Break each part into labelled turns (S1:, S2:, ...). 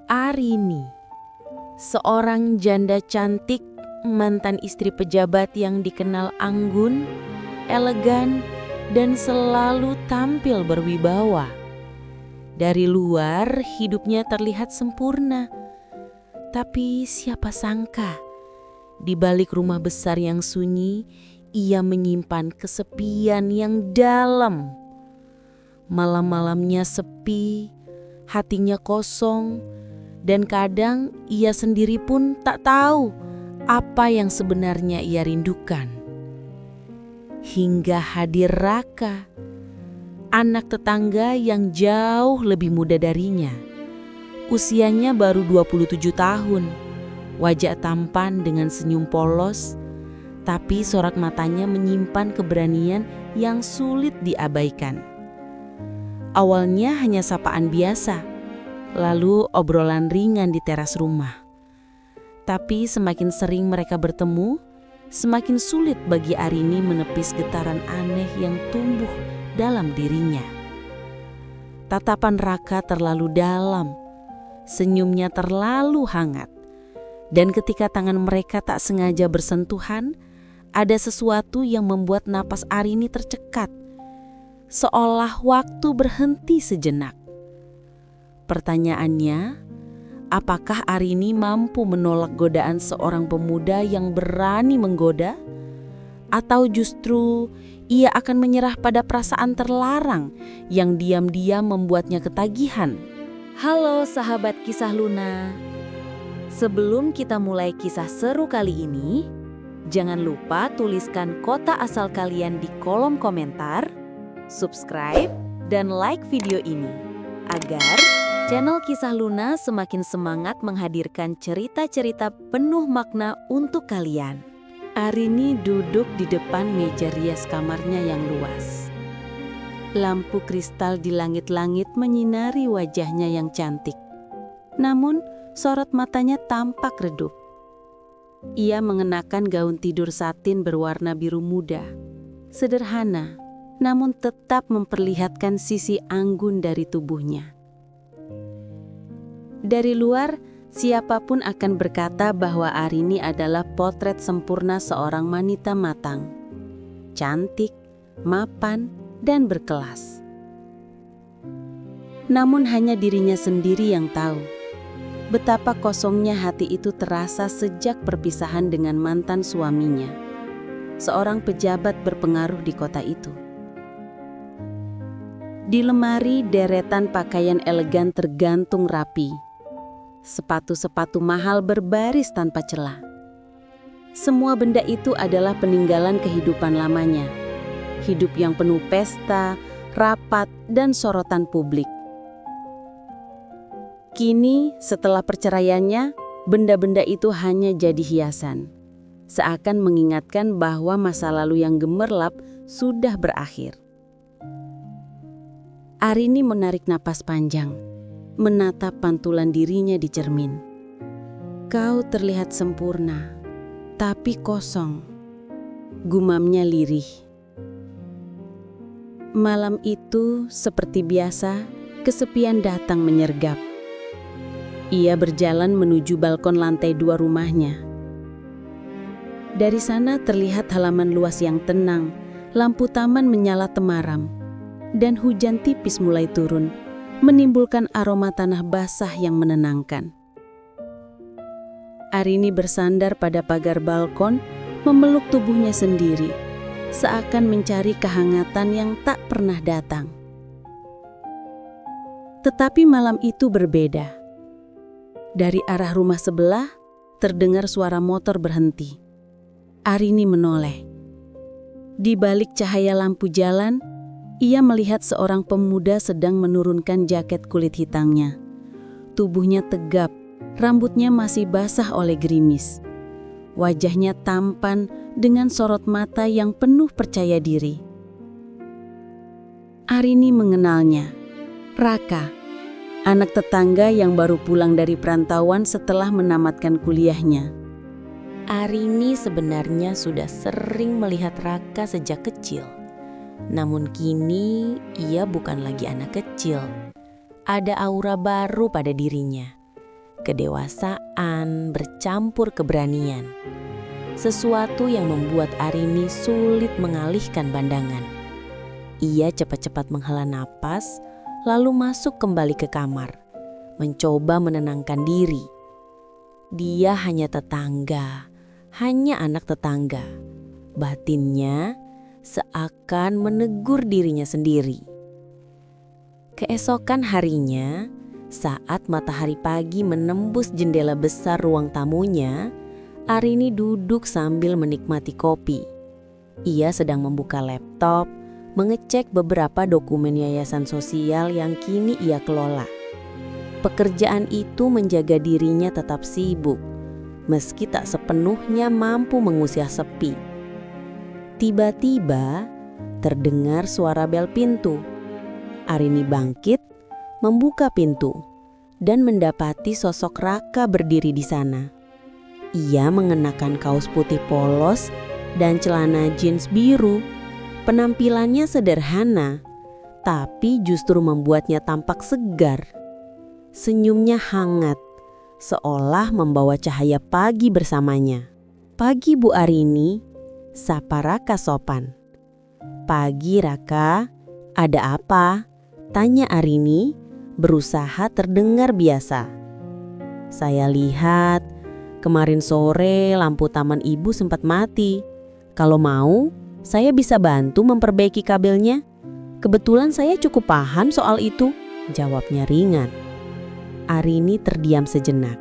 S1: Arini, seorang janda cantik, mantan istri pejabat yang dikenal anggun, elegan, dan selalu tampil berwibawa. Dari luar, hidupnya terlihat sempurna. Tapi siapa sangka, di balik rumah besar yang sunyi, ia menyimpan kesepian yang dalam. Malam-malamnya sepi, hatinya kosong, dan kadang ia sendiri pun tak tahu apa yang sebenarnya ia rindukan. Hingga hadir Raka, anak tetangga yang jauh lebih muda darinya. Usianya baru 27 tahun, wajah tampan dengan senyum polos, tapi sorot matanya menyimpan keberanian yang sulit diabaikan. Awalnya hanya sapaan biasa, lalu obrolan ringan di teras rumah. Tapi semakin sering mereka bertemu, semakin sulit bagi Arini menepis getaran aneh yang tumbuh dalam dirinya. Tatapan Raka terlalu dalam, senyumnya terlalu hangat, dan ketika tangan mereka tak sengaja bersentuhan, ada sesuatu yang membuat napas Arini tercekat, seolah waktu berhenti sejenak. Pertanyaannya, apakah Arini mampu menolak godaan seorang pemuda yang berani menggoda? Atau justru ia akan menyerah pada perasaan terlarang yang diam-diam membuatnya ketagihan? Halo sahabat Kisah Luna. Sebelum kita mulai kisah seru kali ini, jangan lupa tuliskan kota asal kalian di kolom komentar, subscribe, dan like video ini agar channel Kisah Luna semakin semangat menghadirkan cerita-cerita penuh makna untuk kalian. Arini duduk di depan meja rias kamarnya yang luas. Lampu kristal di langit-langit menyinari wajahnya yang cantik. Namun, sorot matanya tampak redup. Ia mengenakan gaun tidur satin berwarna biru muda. Sederhana, namun tetap memperlihatkan sisi anggun dari tubuhnya. Dari luar, siapapun akan berkata bahwa Arini adalah potret sempurna seorang wanita matang, cantik, mapan, dan berkelas. Namun hanya dirinya sendiri yang tahu betapa kosongnya hati itu terasa sejak perpisahan dengan mantan suaminya, seorang pejabat berpengaruh di kota itu. Di lemari, deretan pakaian elegan tergantung rapi. Sepatu-sepatu mahal berbaris tanpa celah. Semua benda itu adalah peninggalan kehidupan lamanya. Hidup yang penuh pesta, rapat, dan sorotan publik. Kini, setelah perceraiannya, benda-benda itu hanya jadi hiasan. Seakan mengingatkan bahwa masa lalu yang gemerlap sudah berakhir. Arini menarik napas panjang, menatap pantulan dirinya di cermin. Kau terlihat sempurna, tapi kosong, gumamnya lirih. Malam itu, seperti biasa, kesepian datang menyergap. Ia berjalan menuju balkon lantai 2 rumahnya. Dari sana terlihat halaman luas yang tenang, lampu taman menyala temaram, dan hujan tipis mulai turun, menimbulkan aroma tanah basah yang menenangkan. Arini bersandar pada pagar balkon, memeluk tubuhnya sendiri, seakan mencari kehangatan yang tak pernah datang. Tetapi malam itu berbeda. Dari arah rumah sebelah, terdengar suara motor berhenti. Arini menoleh. Di balik cahaya lampu jalan, ia melihat seorang pemuda sedang menurunkan jaket kulit hitamnya. Tubuhnya tegap, rambutnya masih basah oleh gerimis. Wajahnya tampan dengan sorot mata yang penuh percaya diri. Arini mengenalnya, Raka, anak tetangga yang baru pulang dari perantauan setelah menamatkan kuliahnya. Arini sebenarnya sudah sering melihat Raka sejak kecil. Namun kini ia bukan lagi anak kecil. Ada aura baru pada dirinya. kedewasaan bercampur keberanian. Sesuatu yang membuat Arini sulit mengalihkan pandangan. Ia cepat-cepat menghela napas, lalu masuk kembali ke kamar, mencoba menenangkan diri. Dia hanya tetangga, hanya anak tetangga. Batinnya seakan menegur dirinya sendiri. Keesokan harinya, saat matahari pagi menembus jendela besar ruang tamunya, Arini duduk sambil menikmati kopi. Ia sedang membuka laptop, mengecek beberapa dokumen yayasan sosial yang kini ia kelola. Pekerjaan itu menjaga dirinya tetap sibuk, meski tak sepenuhnya mampu mengusir sepi. Tiba-tiba terdengar suara bel pintu. Arini bangkit, membuka pintu, dan mendapati sosok Raka berdiri di sana. Ia mengenakan kaos putih polos dan celana jeans biru. Penampilannya sederhana, tapi justru membuatnya tampak segar. Senyumnya hangat, seolah membawa cahaya pagi bersamanya. "Pagi Bu Arini," sapa Raka sopan. "Pagi Raka, ada apa?" tanya Arini, berusaha terdengar biasa. "Saya lihat kemarin sore lampu taman ibu sempat mati. Kalau mau, saya bisa bantu memperbaiki kabelnya. Kebetulan saya cukup paham soal itu," jawabnya ringan. Arini terdiam sejenak.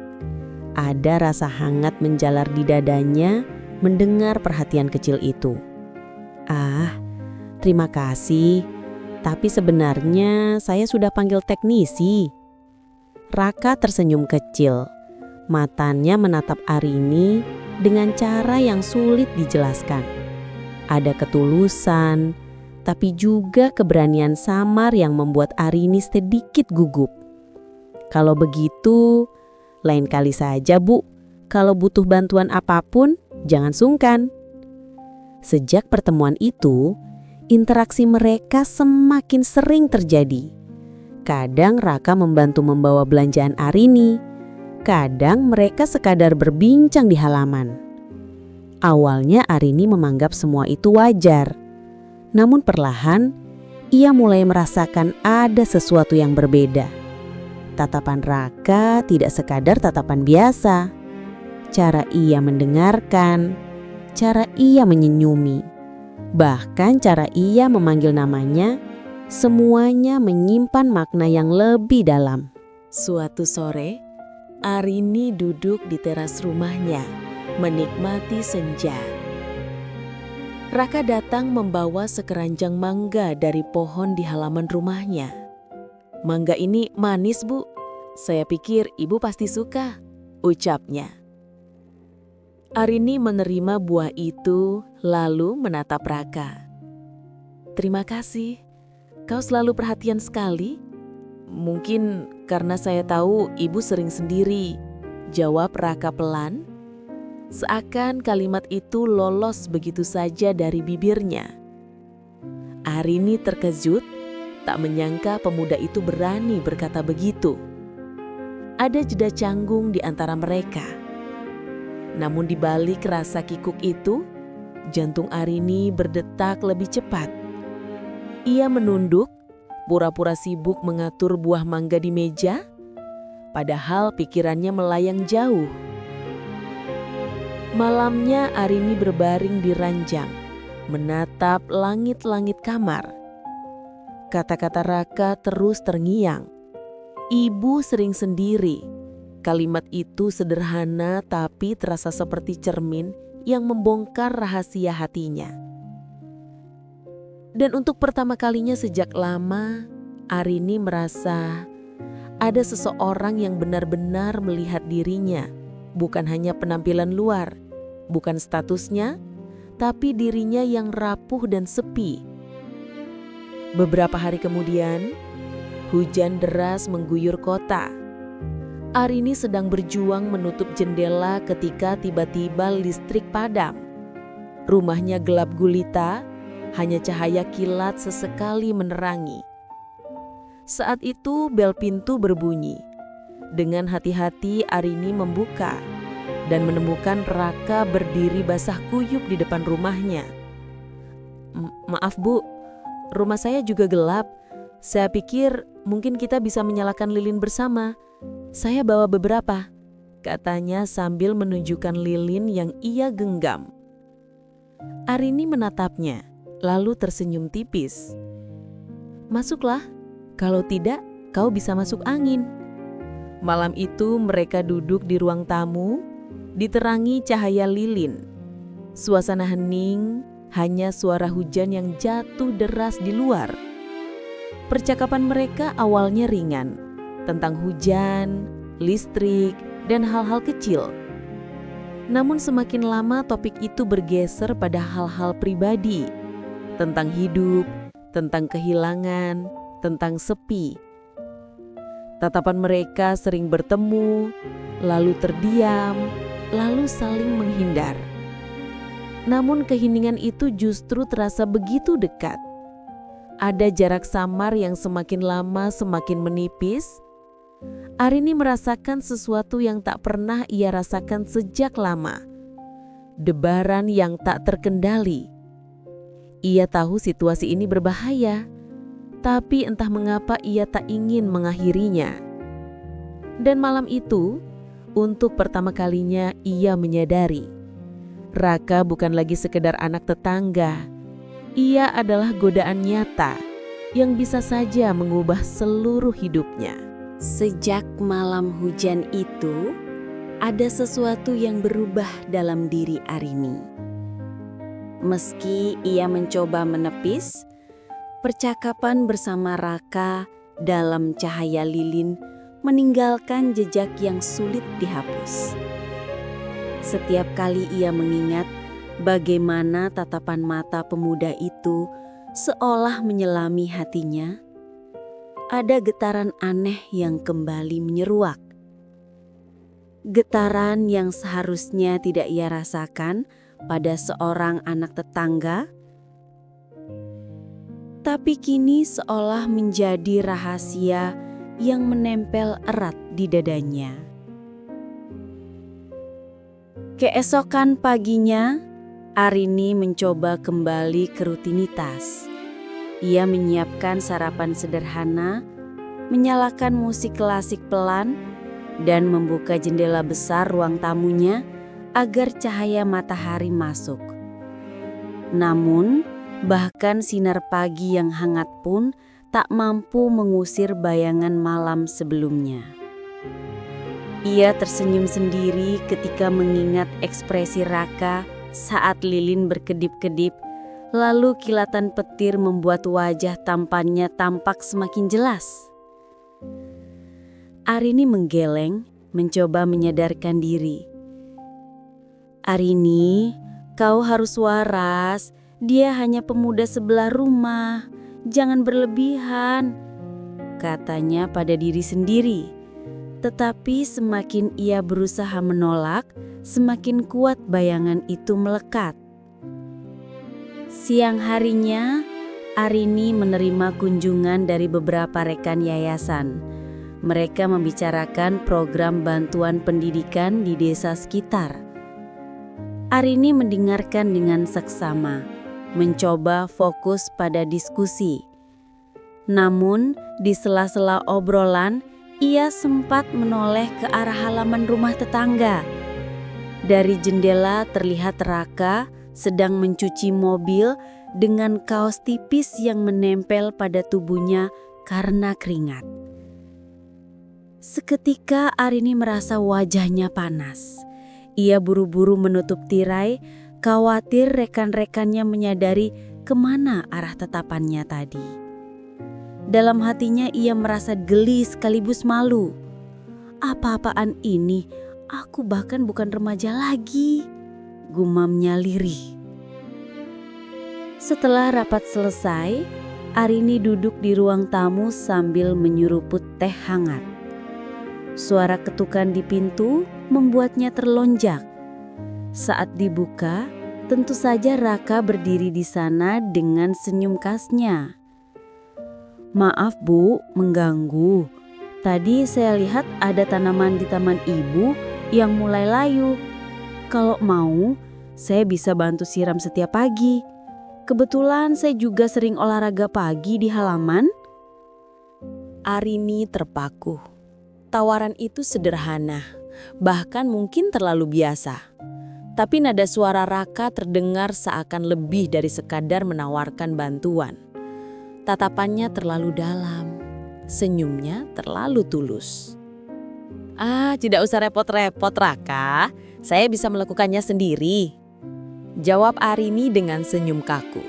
S1: Ada rasa hangat menjalar di dadanya mendengar perhatian kecil itu. "Ah, terima kasih. Tapi sebenarnya saya sudah panggil teknisi." Raka tersenyum kecil. Matanya menatap Arini dengan cara yang sulit dijelaskan. Ada ketulusan, tapi juga keberanian samar yang membuat Arini sedikit gugup. "Kalau begitu, lain kali saja Bu. Kalau butuh bantuan apapun, jangan sungkan." Sejak pertemuan itu, interaksi mereka semakin sering terjadi. Kadang Raka membantu membawa belanjaan Arini, kadang mereka sekadar berbincang di halaman. Awalnya Arini menganggap semua itu wajar. Namun perlahan, ia mulai merasakan ada sesuatu yang berbeda. Tatapan Raka tidak sekadar tatapan biasa. Cara ia mendengarkan, cara ia menyenyumi, bahkan cara ia memanggil namanya, semuanya menyimpan makna yang lebih dalam. Suatu sore, Arini duduk di teras rumahnya, menikmati senja. Raka datang membawa sekeranjang mangga dari pohon di halaman rumahnya. "Mangga ini manis, Bu. Saya pikir Ibu pasti suka," ucapnya. Arini menerima buah itu lalu menatap Raka. "Terima kasih. Kau selalu perhatian sekali." "Mungkin karena saya tahu Ibu sering sendiri," jawab Raka pelan. Seakan kalimat itu lolos begitu saja dari bibirnya. Arini terkejut, tak menyangka pemuda itu berani berkata begitu. Ada jeda canggung di antara mereka. Namun di balik rasa kikuk itu, jantung Arini berdetak lebih cepat. Ia menunduk, pura-pura sibuk mengatur buah mangga di meja, padahal pikirannya melayang jauh. Malamnya Arini berbaring di ranjang, menatap langit-langit kamar. Kata-kata Raka terus terngiang. "Ibu sering sendiri." Kalimat itu sederhana tapi terasa seperti cermin yang membongkar rahasia hatinya. Dan untuk pertama kalinya sejak lama, Arini merasa ada seseorang yang benar-benar melihat dirinya, bukan hanya penampilan luar, bukan statusnya, tapi dirinya yang rapuh dan sepi. Beberapa hari kemudian, hujan deras mengguyur kota. Arini sedang berjuang menutup jendela ketika tiba-tiba listrik padam. Rumahnya gelap gulita, hanya cahaya kilat sesekali menerangi. Saat itu bel pintu berbunyi. Dengan hati-hati Arini membuka dan menemukan Raka berdiri basah kuyup di depan rumahnya. Maaf Bu, rumah saya juga gelap. Saya pikir mungkin kita bisa menyalakan lilin bersama. Saya bawa beberapa, katanya sambil menunjukkan lilin yang ia genggam. Arini menatapnya, lalu tersenyum tipis. Masuklah, kalau tidak kau bisa masuk angin. Malam itu mereka duduk di ruang tamu, diterangi cahaya lilin. Suasana hening, hanya suara hujan yang jatuh deras di luar. Percakapan mereka awalnya ringan, tentang hujan, listrik, dan hal-hal kecil. Namun semakin lama topik itu bergeser pada hal-hal pribadi, tentang hidup, tentang kehilangan, tentang sepi. Tatapan mereka sering bertemu, lalu terdiam, lalu saling menghindar. Namun keheningan itu justru terasa begitu dekat. Ada jarak samar yang semakin lama semakin menipis. Arini merasakan sesuatu yang tak pernah ia rasakan sejak lama. Debaran yang tak terkendali. Ia tahu situasi ini berbahaya, tapi entah mengapa ia tak ingin mengakhirinya. Dan malam itu, untuk pertama kalinya ia menyadari Raka bukan lagi sekedar anak tetangga. Ia adalah godaan nyata yang bisa saja mengubah seluruh hidupnya. Sejak malam hujan itu, ada sesuatu yang berubah dalam diri Arini. Meski ia mencoba menepis, percakapan bersama Raka dalam cahaya lilin meninggalkan jejak yang sulit dihapus. Setiap kali ia mengingat bagaimana tatapan mata pemuda itu seolah menyelami hatinya, ada getaran aneh yang kembali menyeruak. Getaran yang seharusnya tidak ia rasakan pada seorang anak tetangga, tapi kini seolah menjadi rahasia yang menempel erat di dadanya. Keesokan paginya, Arini mencoba kembali ke rutinitas. Ia menyiapkan sarapan sederhana, menyalakan musik klasik pelan, dan membuka jendela besar ruang tamunya agar cahaya matahari masuk. Namun, bahkan sinar pagi yang hangat pun tak mampu mengusir bayangan malam sebelumnya. Ia tersenyum sendiri ketika mengingat ekspresi Raka saat lilin berkedip-kedip, lalu kilatan petir membuat wajah tampannya tampak semakin jelas. Arini menggeleng, mencoba menyadarkan diri. Arini, kau harus waras, dia hanya pemuda sebelah rumah, jangan berlebihan, katanya pada diri sendiri. Tetapi semakin ia berusaha menolak, semakin kuat bayangan itu melekat. Siang harinya, Arini menerima kunjungan dari beberapa rekan yayasan. Mereka membicarakan program bantuan pendidikan di desa sekitar. Arini mendengarkan dengan seksama, mencoba fokus pada diskusi. Namun, di sela-sela obrolan, ia sempat menoleh ke arah halaman rumah tetangga. Dari jendela terlihat Raka sedang mencuci mobil dengan kaos tipis yang menempel pada tubuhnya karena keringat. Seketika Arini merasa wajahnya panas. Ia buru-buru menutup tirai, khawatir rekan-rekannya menyadari kemana arah tatapannya tadi. Dalam hatinya ia merasa geli sekaligus malu. Apa-apaan ini? Aku bahkan bukan remaja lagi, gumamnya lirih. Setelah rapat selesai, Arini duduk di ruang tamu sambil menyuruput teh hangat. Suara ketukan di pintu membuatnya terlonjak. Saat dibuka, tentu saja Raka berdiri di sana dengan senyum khasnya. Maaf Bu, mengganggu.
S2: Tadi saya lihat ada tanaman di taman ibu yang mulai layu. Kalau mau, saya bisa bantu siram setiap pagi. Kebetulan saya juga sering olahraga pagi di halaman.
S1: Arini terpaku. Tawaran itu sederhana, bahkan mungkin terlalu biasa. Tapi nada suara Raka terdengar seakan lebih dari sekadar menawarkan bantuan. Tatapannya terlalu dalam, senyumnya terlalu tulus. Tidak usah repot-repot Raka, saya bisa melakukannya sendiri. Jawab Arini dengan senyum kaku.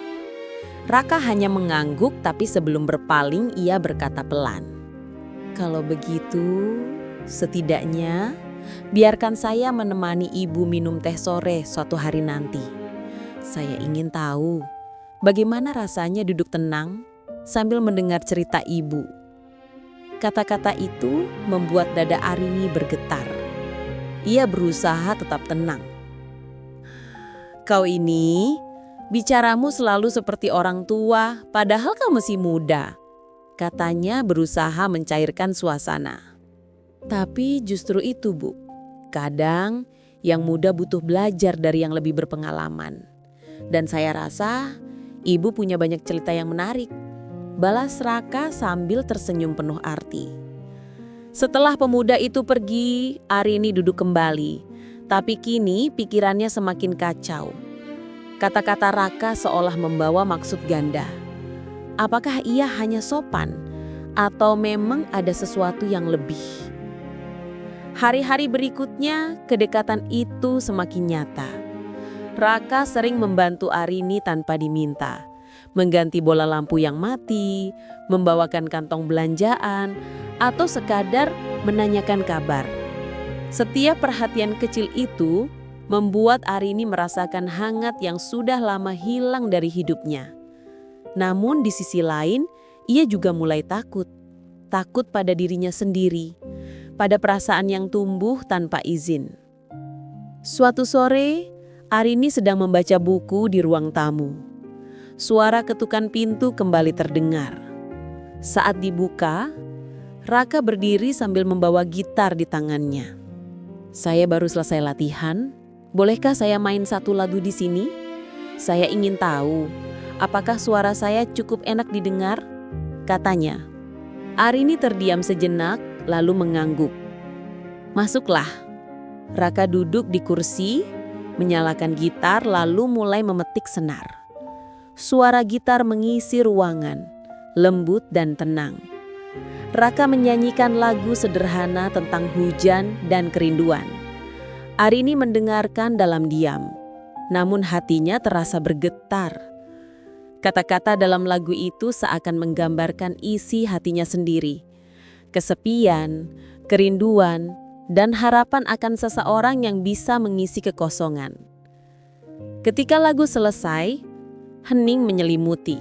S1: Raka hanya mengangguk, tapi sebelum berpaling ia berkata pelan. Kalau begitu, setidaknya biarkan saya menemani ibu minum teh sore suatu hari nanti. Saya ingin tahu bagaimana rasanya duduk tenang sambil mendengar cerita ibu. Kata-kata itu membuat dada Arini bergetar. Ia berusaha tetap tenang. Kau ini, bicaramu selalu seperti orang tua, padahal kau masih muda. Katanya berusaha mencairkan suasana. Tapi justru itu, Bu. Kadang yang muda butuh belajar dari yang lebih berpengalaman. Dan saya rasa ibu punya banyak cerita yang menarik. Balas Raka sambil tersenyum penuh arti. Setelah pemuda itu pergi, Arini duduk kembali. Tapi kini pikirannya semakin kacau. Kata-kata Raka seolah membawa maksud ganda. Apakah ia hanya sopan? Atau memang ada sesuatu yang lebih? Hari-hari berikutnya, kedekatan itu semakin nyata. Raka sering membantu Arini tanpa diminta. Mengganti bola lampu yang mati, membawakan kantong belanjaan, atau sekadar menanyakan kabar. Setiap perhatian kecil itu membuat Arini merasakan hangat yang sudah lama hilang dari hidupnya. Namun di sisi lain, ia juga mulai takut. Takut pada dirinya sendiri, pada perasaan yang tumbuh tanpa izin. Suatu sore, Arini sedang membaca buku di ruang tamu. Suara ketukan pintu kembali terdengar. Saat dibuka, Raka berdiri sambil membawa gitar di tangannya. Saya baru selesai latihan, bolehkah saya main satu lagu di sini? Saya ingin tahu, apakah suara saya cukup enak didengar? Katanya. Arini terdiam sejenak, lalu mengangguk. Masuklah. Raka duduk di kursi, menyalakan gitar lalu mulai memetik senar. Suara gitar mengisi ruangan, lembut dan tenang. Raka menyanyikan lagu sederhana tentang hujan dan kerinduan. Arini mendengarkan dalam diam, namun hatinya terasa bergetar. Kata-kata dalam lagu itu seakan menggambarkan isi hatinya sendiri. Kesepian, kerinduan, dan harapan akan seseorang yang bisa mengisi kekosongan. Ketika lagu selesai, hening menyelimuti.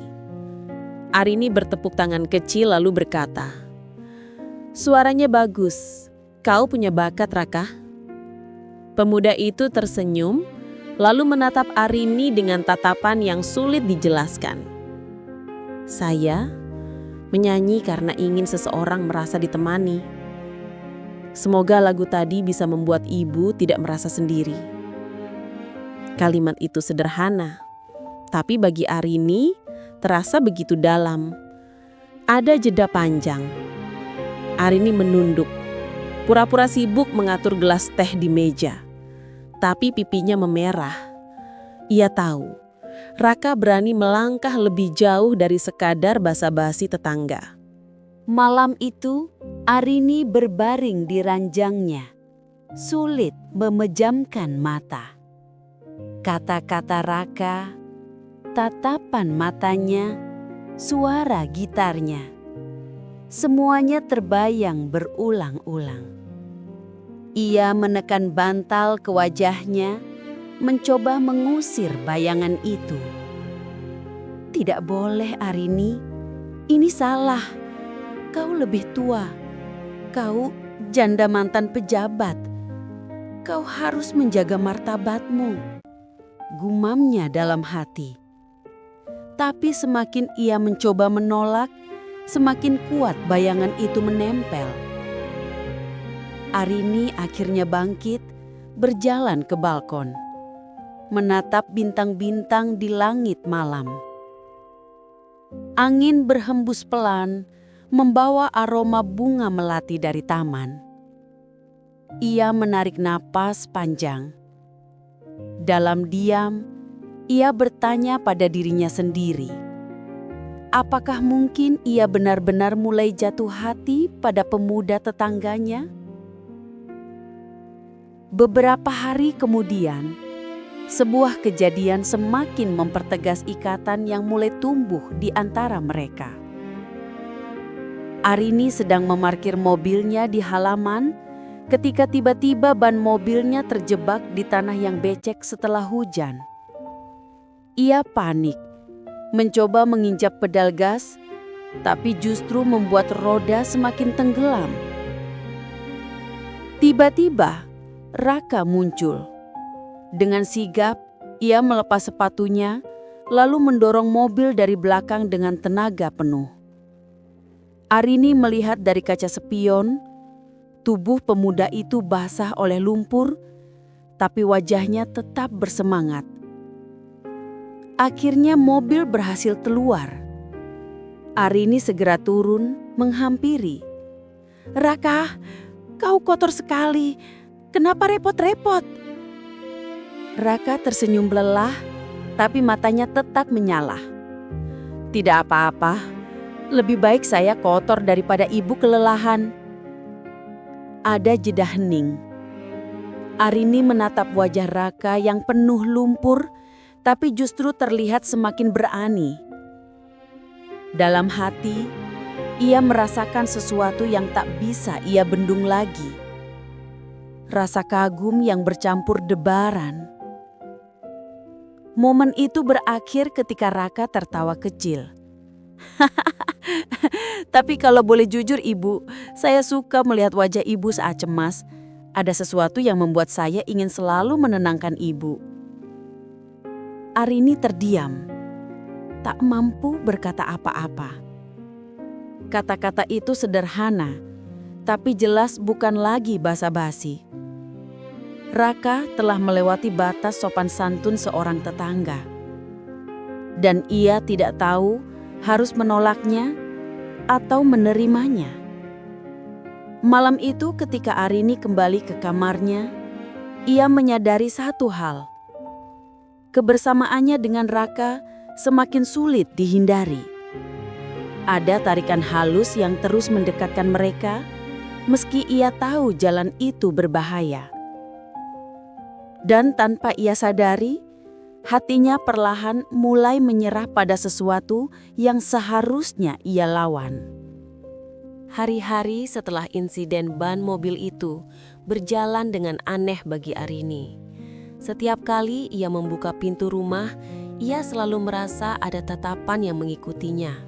S1: Arini bertepuk tangan kecil lalu berkata, "Suaranya bagus. Kau punya bakat, Raka." Pemuda itu tersenyum, lalu menatap Arini dengan tatapan yang sulit dijelaskan. "Saya menyanyi karena ingin seseorang merasa ditemani. Semoga lagu tadi bisa membuat ibu tidak merasa sendiri." Kalimat itu sederhana, tapi bagi Arini terasa begitu dalam. Ada jeda panjang. Arini menunduk, pura-pura sibuk mengatur gelas teh di meja. Tapi pipinya memerah. Ia tahu, Raka berani melangkah lebih jauh dari sekadar basa-basi tetangga.
S2: Malam itu, Arini berbaring di ranjangnya, sulit memejamkan mata. Kata-kata Raka, tatapan matanya, suara gitarnya, semuanya terbayang berulang-ulang. Ia menekan bantal ke wajahnya, mencoba mengusir bayangan itu. "Tidak boleh, Arini. Ini salah. Kau lebih tua. Kau janda mantan pejabat. Kau harus menjaga martabatmu," gumamnya dalam hati. Tapi semakin ia mencoba menolak, semakin kuat bayangan itu menempel. Arini akhirnya bangkit, berjalan ke balkon, menatap bintang-bintang di langit malam. Angin berhembus pelan, membawa aroma bunga melati dari taman. Ia menarik napas panjang. Dalam diam, ia bertanya pada dirinya sendiri. Apakah mungkin ia benar-benar mulai jatuh hati pada pemuda tetangganya? Beberapa hari kemudian, sebuah kejadian semakin mempertegas ikatan yang mulai tumbuh di antara mereka. Arini sedang memarkir mobilnya di halaman ketika tiba-tiba ban mobilnya terjebak di tanah yang becek setelah hujan. Ia panik, mencoba menginjak pedal gas, tapi justru membuat roda semakin tenggelam. Tiba-tiba, Raka muncul. Dengan sigap, ia melepas sepatunya, lalu mendorong mobil dari belakang dengan tenaga penuh. Arini melihat dari kaca spion, tubuh pemuda itu basah oleh lumpur, tapi wajahnya tetap bersemangat. Akhirnya mobil berhasil keluar. Arini segera turun, menghampiri. "Raka, kau kotor sekali. Kenapa repot-repot?" Raka tersenyum lelah, tapi matanya tetap menyala. "Tidak apa-apa, lebih baik saya kotor daripada ibu kelelahan." Ada jeda hening. Arini menatap wajah Raka yang penuh lumpur, tapi justru terlihat semakin berani. Dalam hati, ia merasakan sesuatu yang tak bisa ia bendung lagi. Rasa kagum yang bercampur debaran. Momen itu berakhir ketika Raka tertawa kecil. "Tapi kalau boleh jujur ibu, saya suka melihat wajah ibu saat cemas. Ada sesuatu yang membuat saya ingin selalu menenangkan ibu." Arini terdiam, tak mampu berkata apa-apa. Kata-kata itu sederhana, tapi jelas bukan lagi basa-basi. Raka telah melewati batas sopan santun seorang tetangga. Dan ia tidak tahu harus menolaknya atau menerimanya. Malam itu ketika Arini kembali ke kamarnya, ia menyadari satu hal. Kebersamaannya dengan Raka semakin sulit dihindari. Ada tarikan halus yang terus mendekatkan mereka, meski ia tahu jalan itu berbahaya. Dan tanpa ia sadari, hatinya perlahan mulai menyerah pada sesuatu yang seharusnya ia lawan.
S1: Hari-hari setelah insiden ban mobil itu berjalan dengan aneh bagi Arini. Setiap kali ia membuka pintu rumah, ia selalu merasa ada tatapan yang mengikutinya.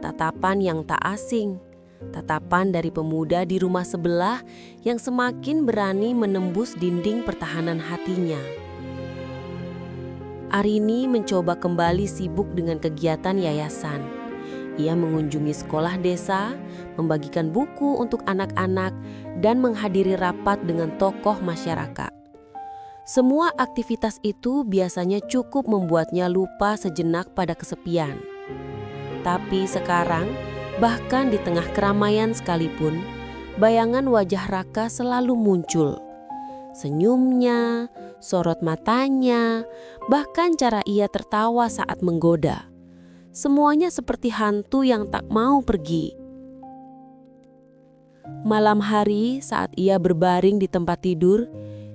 S1: Tatapan yang tak asing. Tatapan dari pemuda di rumah sebelah yang semakin berani menembus dinding pertahanan hatinya. Arini mencoba kembali sibuk dengan kegiatan yayasan. Ia mengunjungi sekolah desa, membagikan buku untuk anak-anak, dan menghadiri rapat dengan tokoh masyarakat. Semua aktivitas itu biasanya cukup membuatnya lupa sejenak pada kesepian. Tapi sekarang, bahkan di tengah keramaian sekalipun, bayangan wajah Raka selalu muncul. Senyumnya, sorot matanya, bahkan cara ia tertawa saat menggoda. Semuanya seperti hantu yang tak mau pergi. Malam hari saat ia berbaring di tempat tidur,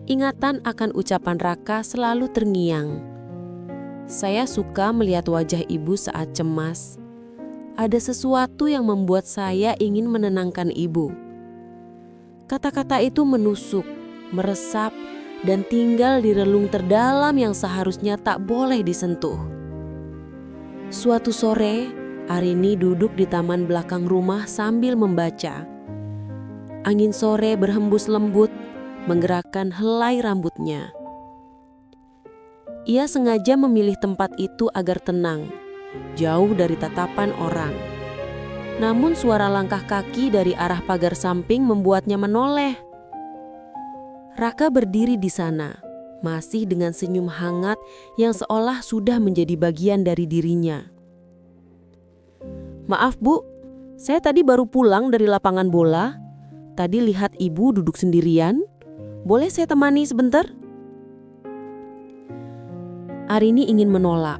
S1: ingatan akan ucapan Raka selalu terngiang. "Saya suka melihat wajah ibu saat cemas. Ada sesuatu yang membuat saya ingin menenangkan ibu." Kata-kata itu menusuk, meresap, dan tinggal di relung terdalam yang seharusnya tak boleh disentuh. Suatu sore, Arini duduk di taman belakang rumah sambil membaca. Angin sore berhembus lembut, menggerakkan helai rambutnya. Ia sengaja memilih tempat itu agar tenang, jauh dari tatapan orang. Namun suara langkah kaki dari arah pagar samping membuatnya menoleh.
S3: Raka berdiri di sana, masih dengan senyum hangat yang seolah sudah menjadi bagian dari dirinya. "Maaf Bu, saya tadi baru pulang dari lapangan bola. Tadi lihat Ibu duduk sendirian. Boleh saya temani sebentar?" Arini ingin menolak.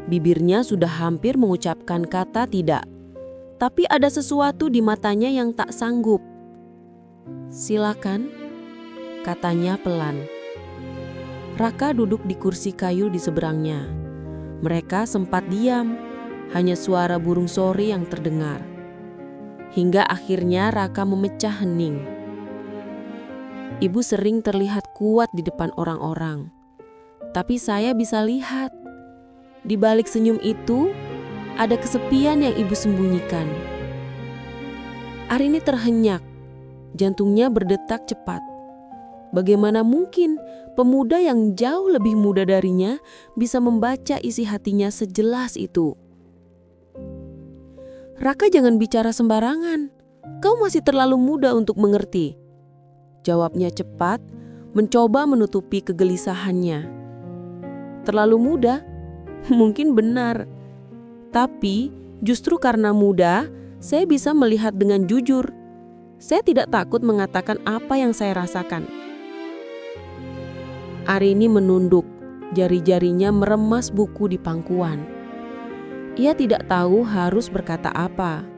S3: Bibirnya sudah hampir mengucapkan kata tidak. Tapi ada sesuatu di matanya yang tak sanggup. "Silakan," katanya pelan. Raka duduk di kursi kayu di seberangnya. Mereka sempat diam, hanya suara burung sore yang terdengar. Hingga akhirnya Raka memecah hening. "Ibu sering terlihat kuat di depan orang-orang. Tapi saya bisa lihat, di balik senyum itu ada kesepian yang Ibu sembunyikan." Arini terhenyak, jantungnya berdetak cepat. Bagaimana mungkin pemuda yang jauh lebih muda darinya bisa membaca isi hatinya sejelas itu? "Raka, jangan bicara sembarangan. Kau masih terlalu muda untuk mengerti," jawabnya cepat, mencoba menutupi kegelisahannya. Terlalu muda? Mungkin benar. Tapi justru karena muda, saya bisa melihat dengan jujur. Saya tidak takut mengatakan apa yang saya rasakan. Arini menunduk, jari-jarinya meremas buku di pangkuan. Ia tidak tahu harus berkata apa.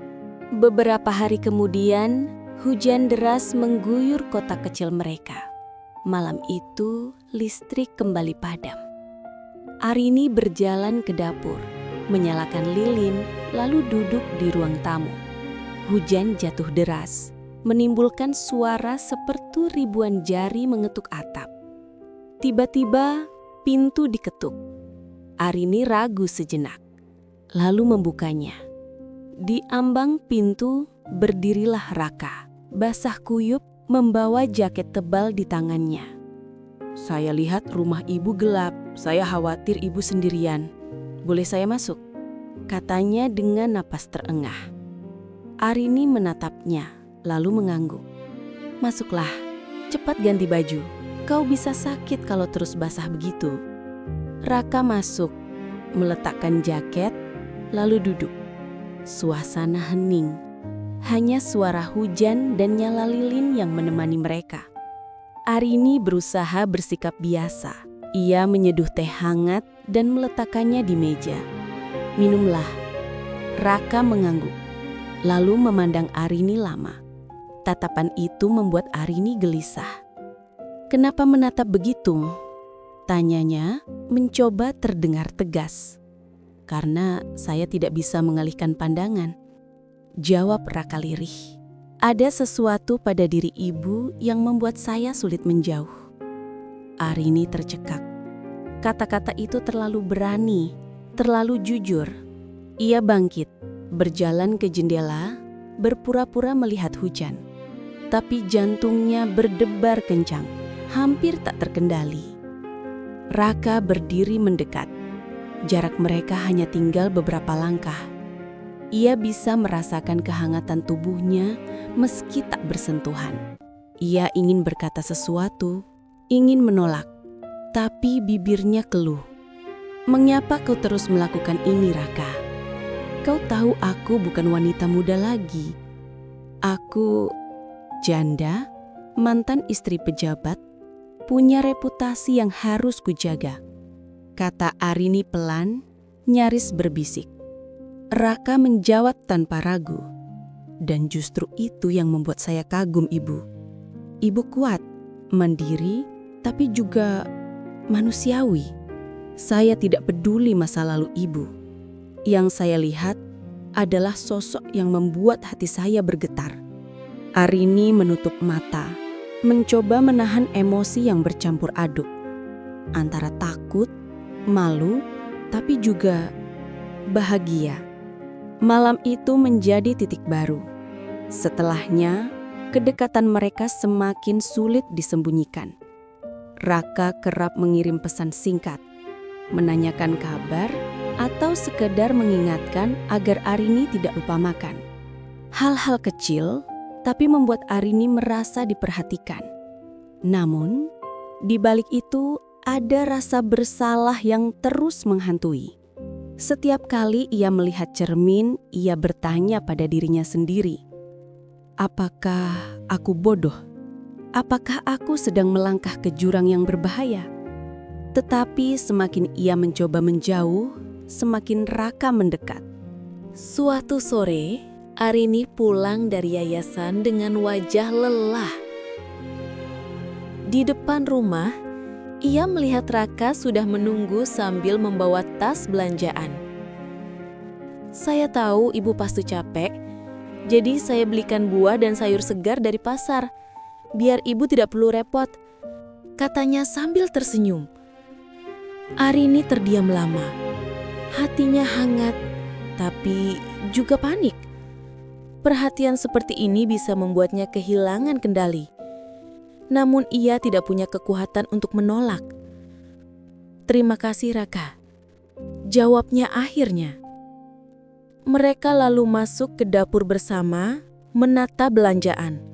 S2: Beberapa hari kemudian, hujan deras mengguyur kota kecil mereka. Malam itu, listrik kembali padam. Arini berjalan ke dapur, menyalakan lilin, lalu duduk di ruang tamu. Hujan jatuh deras, menimbulkan suara seperti ribuan jari mengetuk atap. Tiba-tiba, pintu diketuk. Arini ragu sejenak, lalu membukanya. Di ambang pintu berdirilah Raka, basah kuyup, membawa jaket tebal di tangannya. "Saya lihat rumah Ibu gelap, saya khawatir Ibu sendirian. Boleh saya masuk?" katanya dengan napas terengah. Arini menatapnya, lalu mengangguk. "Masuklah, cepat ganti baju. Kau bisa sakit kalau terus basah begitu." Raka masuk, meletakkan jaket, lalu duduk. Suasana hening. Hanya suara hujan dan nyala lilin yang menemani mereka. Arini berusaha bersikap biasa. Ia menyeduh teh hangat dan meletakkannya di meja. "Minumlah." Raka mengangguk, lalu memandang Arini lama. Tatapan itu membuat Arini gelisah. "Kenapa menatap begitu?" tanyanya, mencoba terdengar tegas. "Karena saya tidak bisa mengalihkan pandangan," jawab Raka lirih. "Ada sesuatu pada diri Ibu yang membuat saya sulit menjauh." Arini tercekak. Kata-kata itu terlalu berani, terlalu jujur. Ia bangkit, berjalan ke jendela, berpura-pura melihat hujan. Tapi jantungnya berdebar kencang, hampir tak terkendali. Raka berdiri mendekat. Jarak mereka hanya tinggal beberapa langkah. Ia bisa merasakan kehangatan tubuhnya meski tak bersentuhan. Ia ingin berkata sesuatu, ingin menolak, tapi bibirnya keluh. "Mengapa kau terus melakukan ini, Raka? Kau tahu aku bukan wanita muda lagi. Aku janda, mantan istri pejabat, punya reputasi yang harus kujaga," kata Arini pelan, nyaris berbisik. Raka menjawab tanpa ragu. "Dan justru itu yang membuat saya kagum, Ibu. Ibu kuat, mandiri, tapi juga manusiawi. Saya tidak peduli masa lalu Ibu. Yang saya lihat adalah sosok yang membuat hati saya bergetar." Arini menutup mata, mencoba menahan emosi yang bercampur aduk. Antara takut, malu, tapi juga bahagia. Malam itu menjadi titik baru. Setelahnya, kedekatan mereka semakin sulit disembunyikan. Raka kerap mengirim pesan singkat, menanyakan kabar, atau sekedar mengingatkan agar Arini tidak lupa makan. Hal-hal kecil, tapi membuat Arini merasa diperhatikan. Namun, di balik itu ada rasa bersalah yang terus menghantui. Setiap kali ia melihat cermin, ia bertanya pada dirinya sendiri, apakah aku bodoh? Apakah aku sedang melangkah ke jurang yang berbahaya? Tetapi semakin ia mencoba menjauh, semakin Raka mendekat.
S1: Suatu sore, Arini pulang dari yayasan dengan wajah lelah. Di depan rumah, ia melihat Raka sudah menunggu sambil membawa tas belanjaan. Saya tahu ibu pasti capek, jadi saya belikan buah dan sayur segar dari pasar, biar ibu tidak perlu repot, katanya sambil tersenyum. Arini terdiam lama, hatinya hangat, tapi juga panik. Perhatian seperti ini bisa membuatnya kehilangan kendali. Namun ia tidak punya kekuatan untuk menolak. "Terima kasih Raka," jawabnya akhirnya. Mereka lalu masuk ke dapur bersama, menata belanjaan.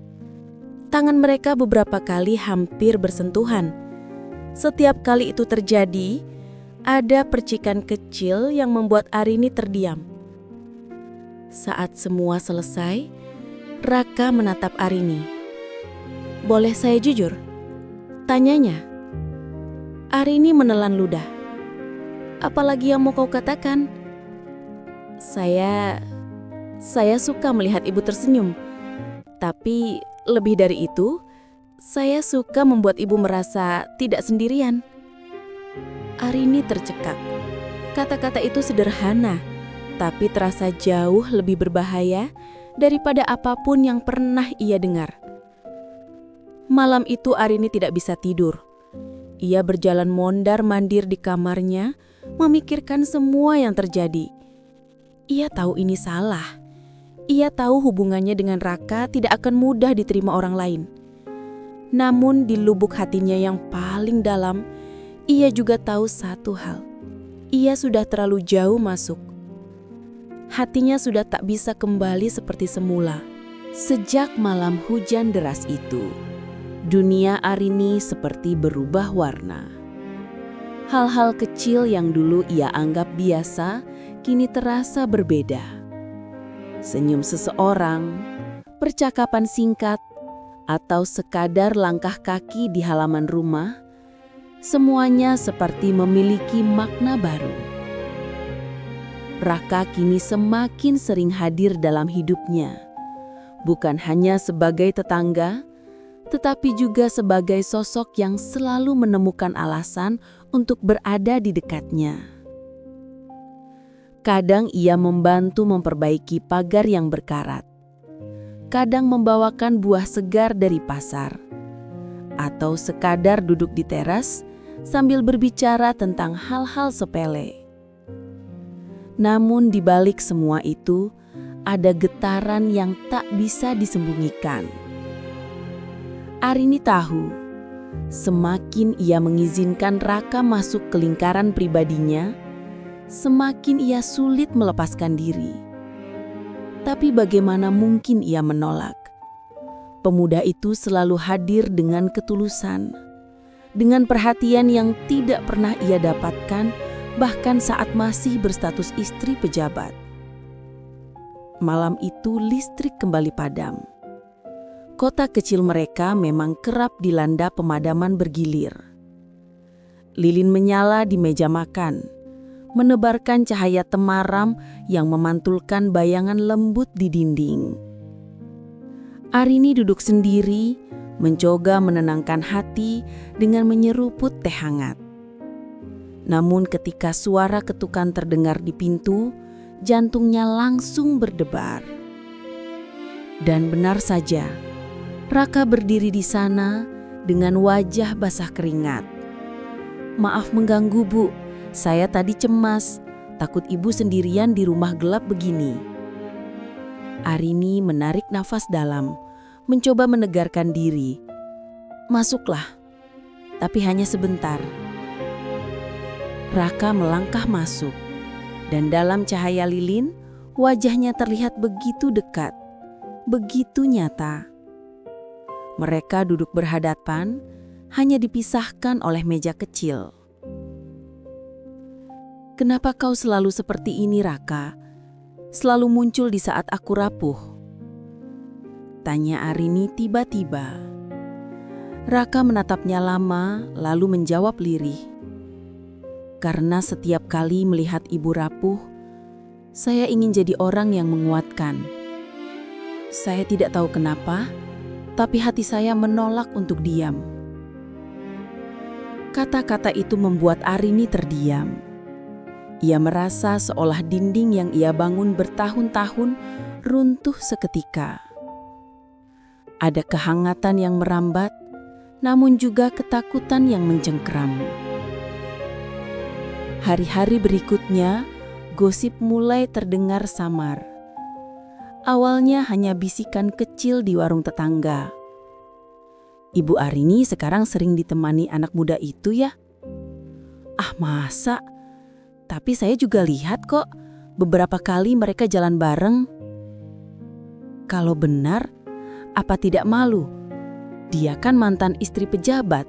S1: Tangan mereka beberapa kali hampir bersentuhan. Setiap kali itu terjadi, ada percikan kecil yang membuat Arini terdiam. Saat semua selesai, Raka menatap Arini. "Boleh saya jujur?" tanyanya. Arini menelan ludah. "Apalagi yang mau kau katakan?" Saya suka melihat ibu tersenyum. Tapi lebih dari itu, saya suka membuat ibu merasa tidak sendirian." Arini tercekak. Kata-kata itu sederhana, tapi terasa jauh lebih berbahaya daripada apapun yang pernah ia dengar. Malam itu Arini tidak bisa tidur. Ia berjalan mondar-mandir di kamarnya, memikirkan semua yang terjadi. Ia tahu ini salah. Ia tahu hubungannya dengan Raka tidak akan mudah diterima orang lain. Namun di lubuk hatinya yang paling dalam, ia juga tahu satu hal. Ia sudah terlalu jauh masuk. Hatinya sudah tak bisa kembali seperti semula. Sejak malam hujan deras itu, dunia Arini seperti berubah warna. Hal-hal kecil yang dulu ia anggap biasa, kini terasa berbeda. Senyum seseorang, percakapan singkat, atau sekadar langkah kaki di halaman rumah, semuanya seperti memiliki makna baru. Raka kini semakin sering hadir dalam hidupnya, bukan hanya sebagai tetangga, tetapi juga sebagai sosok yang selalu menemukan alasan untuk berada di dekatnya. Kadang ia membantu memperbaiki pagar yang berkarat, kadang membawakan buah segar dari pasar, atau sekadar duduk di teras sambil berbicara tentang hal-hal sepele. Namun di balik semua itu, ada getaran yang tak bisa disembunyikan. Arini tahu, semakin ia mengizinkan Raka masuk ke lingkaran pribadinya, semakin ia sulit melepaskan diri. Tapi bagaimana mungkin ia menolak? Pemuda itu selalu hadir dengan ketulusan, dengan perhatian yang tidak pernah ia dapatkan, bahkan saat masih berstatus istri pejabat. Malam itu listrik kembali padam. Kota kecil mereka memang kerap dilanda pemadaman bergilir. Lilin menyala di meja makan, menebarkan cahaya temaram yang memantulkan bayangan lembut di dinding. Arini duduk sendiri, mencoba menenangkan hati dengan menyeruput teh hangat. Namun ketika suara ketukan terdengar di pintu, jantungnya langsung berdebar. Dan benar saja, Raka berdiri di sana dengan wajah basah keringat. "Maaf mengganggu, Bu. Saya tadi cemas, takut ibu sendirian di rumah gelap begini." Arini menarik nafas dalam, mencoba menegarkan diri. "Masuklah, tapi hanya sebentar." Raka melangkah masuk, dan dalam cahaya lilin, wajahnya terlihat begitu dekat, begitu nyata. Mereka duduk berhadapan,
S2: hanya dipisahkan oleh meja kecil. "Kenapa kau selalu seperti ini, Raka? Selalu muncul di saat aku rapuh?" tanya Arini tiba-tiba. Raka menatapnya lama, lalu menjawab lirih. "Karena setiap kali melihat ibu rapuh, saya ingin jadi orang yang menguatkan. Saya tidak tahu kenapa, tapi hati saya menolak untuk diam." Kata-kata itu membuat Arini terdiam. Ia merasa seolah dinding yang ia bangun bertahun-tahun runtuh seketika. Ada kehangatan yang merambat, namun juga ketakutan yang mencengkeram. Hari-hari berikutnya, gosip mulai terdengar samar. Awalnya hanya bisikan kecil di warung tetangga. "Ibu Arini sekarang sering ditemani anak muda itu ya?" "Ah, masa? Tapi saya juga lihat kok, beberapa kali mereka jalan bareng." "Kalau benar, apa tidak malu? Dia kan mantan istri pejabat."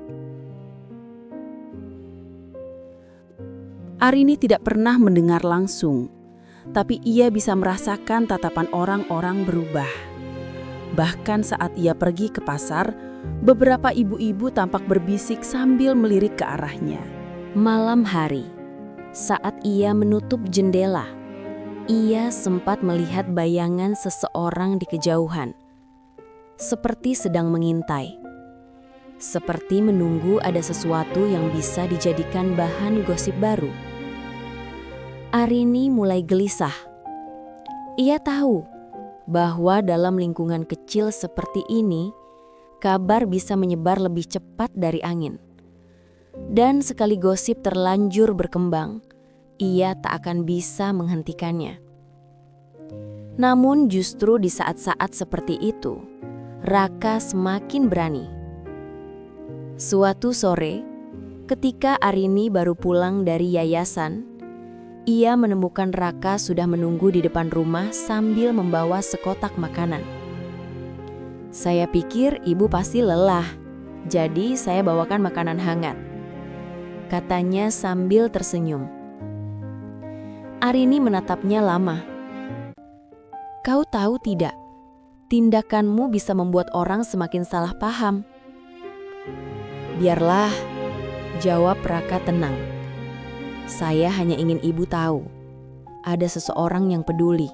S2: Arini tidak pernah mendengar langsung, tapi ia bisa merasakan tatapan orang-orang berubah. Bahkan saat ia pergi ke pasar, beberapa ibu-ibu tampak berbisik sambil melirik ke arahnya.
S1: Malam hari, saat ia menutup jendela, ia sempat melihat bayangan seseorang di kejauhan, seperti sedang mengintai, seperti menunggu ada sesuatu yang bisa dijadikan bahan gosip baru. Arini mulai gelisah. Ia tahu bahwa dalam lingkungan kecil seperti ini, kabar bisa menyebar lebih cepat dari angin. Dan sekali gosip terlanjur berkembang, ia tak akan bisa menghentikannya. Namun justru di saat-saat seperti itu, Raka semakin berani. Suatu sore, ketika Arini baru pulang dari yayasan, ia menemukan Raka sudah menunggu di depan rumah sambil membawa sekotak makanan. "Saya pikir ibu pasti lelah, jadi saya bawakan makanan hangat," katanya sambil tersenyum. Arini menatapnya lama. "Kau tahu tidak, tindakanmu bisa membuat orang semakin salah paham." "Biarlah," jawab Raka tenang. "Saya hanya ingin ibu tahu, ada seseorang yang peduli."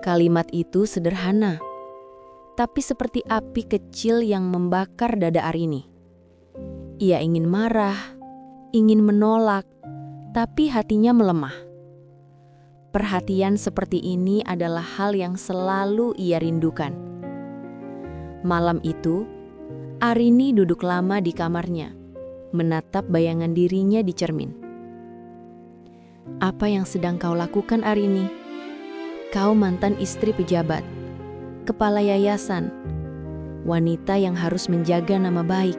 S1: Kalimat itu sederhana, tapi seperti api kecil yang membakar dada Arini. Ia ingin marah, ingin menolak, tapi hatinya melemah. Perhatian seperti ini adalah hal yang selalu ia rindukan. Malam itu, Arini duduk lama di kamarnya, menatap bayangan dirinya di cermin. "Apa yang sedang kau lakukan, Arini? Kau mantan istri pejabat, kepala yayasan, wanita yang harus menjaga nama baik.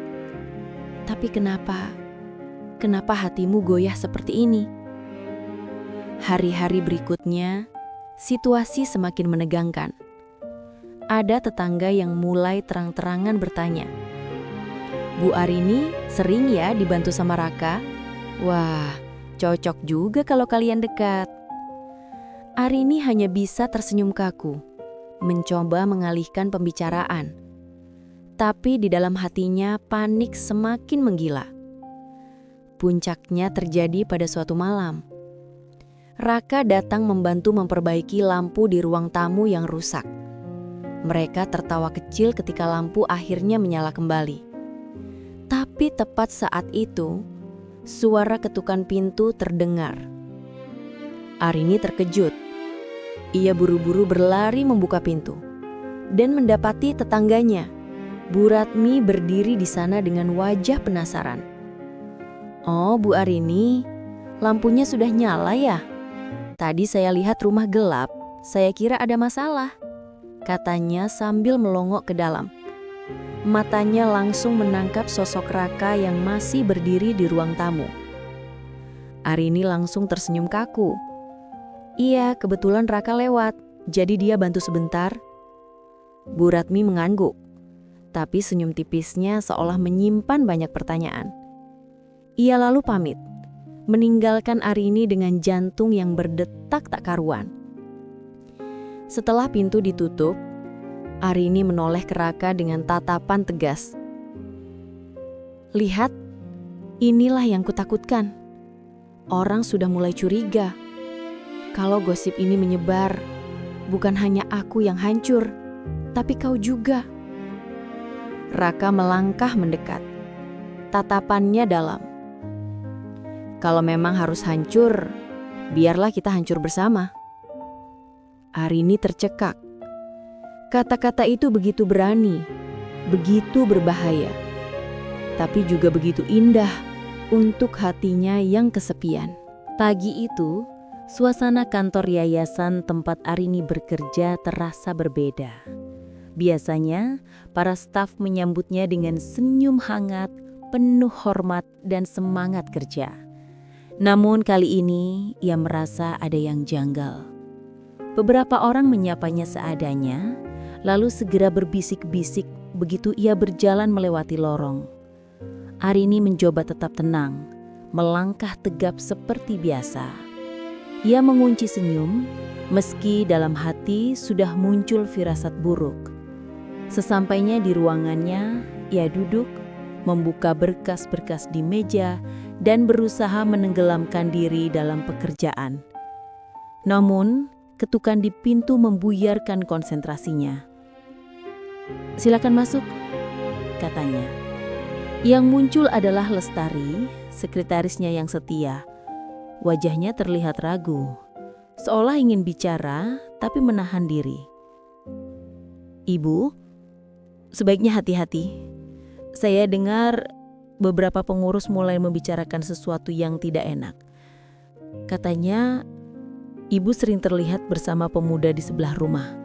S1: Tapi kenapa hatimu goyah seperti ini?" Hari-hari berikutnya, situasi semakin menegangkan. Ada tetangga yang mulai terang-terangan bertanya, "Bu Arini sering ya dibantu sama Raka? Wah, cocok juga kalau kalian dekat." Arini hanya bisa tersenyum kaku, mencoba mengalihkan pembicaraan. Tapi di dalam hatinya panik semakin menggila. Puncaknya terjadi pada suatu malam. Raka datang membantu memperbaiki lampu di ruang tamu yang rusak. Mereka tertawa kecil ketika lampu akhirnya menyala kembali. Tapi tepat saat itu, suara ketukan pintu terdengar. Arini terkejut. Ia buru-buru berlari membuka pintu dan mendapati tetangganya, Bu Ratmi, berdiri di sana dengan wajah penasaran. "Oh, Bu Arini, lampunya sudah nyala ya? Tadi saya lihat rumah gelap, saya kira ada masalah," katanya sambil melongok ke dalam. Matanya langsung menangkap sosok Raka yang masih berdiri di ruang tamu. Arini langsung tersenyum kaku. "Iya, kebetulan Raka lewat, jadi dia bantu sebentar." Bu Ratmi mengangguk.
S2: Tapi senyum tipisnya seolah menyimpan banyak pertanyaan. Ia lalu pamit, meninggalkan Arini dengan jantung yang berdetak tak karuan. Setelah pintu ditutup, Arini menoleh ke Raka dengan tatapan tegas. "Lihat, inilah yang kutakutkan. Orang sudah mulai curiga. Kalau gosip ini menyebar, bukan hanya aku yang hancur, tapi kau juga." Raka melangkah mendekat. Tatapannya dalam. "Kalau memang harus hancur, biarlah kita hancur bersama." Arini tercekak. Kata-kata itu begitu berani, begitu berbahaya, tapi juga begitu indah untuk hatinya yang kesepian. Pagi itu, suasana kantor yayasan tempat Arini bekerja terasa berbeda. Biasanya, para staf menyambutnya dengan senyum hangat, penuh hormat dan semangat kerja. Namun kali ini, ia merasa ada yang janggal. Beberapa orang menyapanya seadanya, lalu segera berbisik-bisik begitu ia berjalan melewati lorong. Arini mencoba tetap tenang, melangkah tegap seperti biasa. Ia mengunci senyum, meski dalam hati sudah muncul firasat buruk. Sesampainya di ruangannya, ia duduk, membuka berkas-berkas di meja, dan berusaha menenggelamkan diri dalam pekerjaan. Namun, ketukan di pintu membuyarkan konsentrasinya. "Silakan masuk," katanya. Yang muncul adalah Lestari, sekretarisnya yang setia. Wajahnya terlihat ragu, seolah ingin bicara tapi menahan diri. "Ibu, sebaiknya hati-hati. Saya dengar beberapa pengurus mulai membicarakan sesuatu yang tidak enak. Katanya, ibu sering terlihat bersama pemuda di sebelah rumah.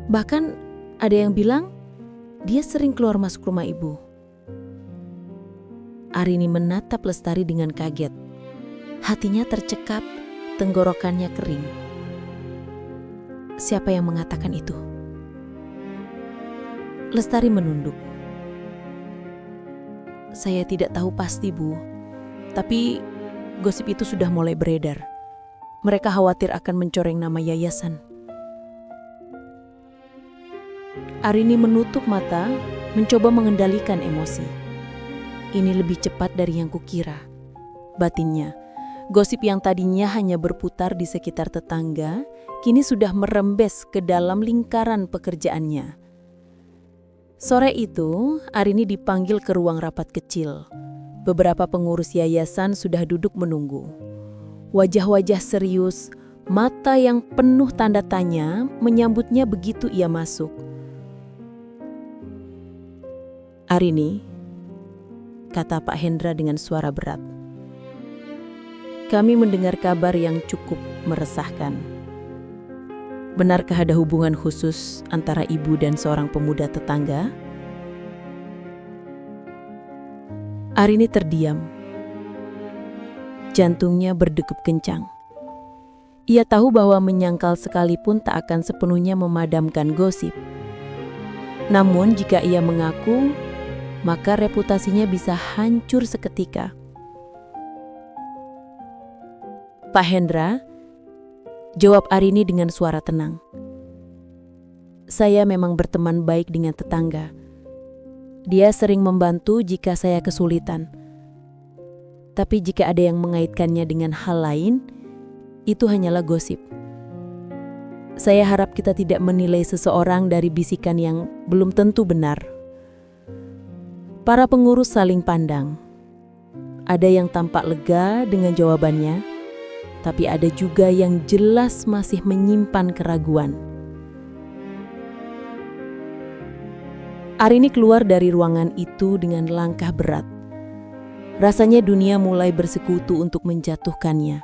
S2: Bahkan ada yang bilang dia sering keluar masuk rumah ibu." Arini menatap Lestari dengan kaget. Hatinya tercekap, tenggorokannya kering. "Siapa yang mengatakan itu?" Lestari menunduk. "Saya tidak tahu pasti, Bu. Tapi gosip itu sudah mulai beredar. Mereka khawatir akan mencoreng nama yayasan." Arini menutup mata, mencoba mengendalikan emosi. Ini lebih cepat dari yang kukira, batinnya. Gosip yang tadinya hanya berputar di sekitar tetangga, kini sudah merembes ke dalam lingkaran pekerjaannya. Sore itu, Arini dipanggil ke ruang rapat kecil. Beberapa pengurus yayasan sudah duduk menunggu. Wajah-wajah serius, mata yang penuh tanda tanya menyambutnya begitu ia masuk. "Arini," kata Pak Hendra dengan suara berat. "Kami mendengar kabar yang cukup meresahkan. Benarkah ada hubungan khusus antara ibu dan seorang pemuda tetangga?" Arini terdiam. Jantungnya berdegup kencang. Ia tahu bahwa menyangkal sekalipun tak akan sepenuhnya memadamkan gosip. Namun jika ia mengaku, maka reputasinya bisa hancur seketika. "Pak Hendra," jawab Arini dengan suara tenang. "Saya memang berteman baik dengan tetangga. Dia sering membantu jika saya kesulitan. Tapi jika ada yang mengaitkannya dengan hal lain, itu hanyalah gosip. Saya harap kita tidak menilai seseorang dari bisikan yang belum tentu benar." Para pengurus saling pandang. Ada yang tampak lega dengan jawabannya, tapi ada juga yang jelas masih menyimpan keraguan. Arini keluar dari ruangan itu dengan langkah berat. Rasanya dunia mulai bersekutu untuk menjatuhkannya.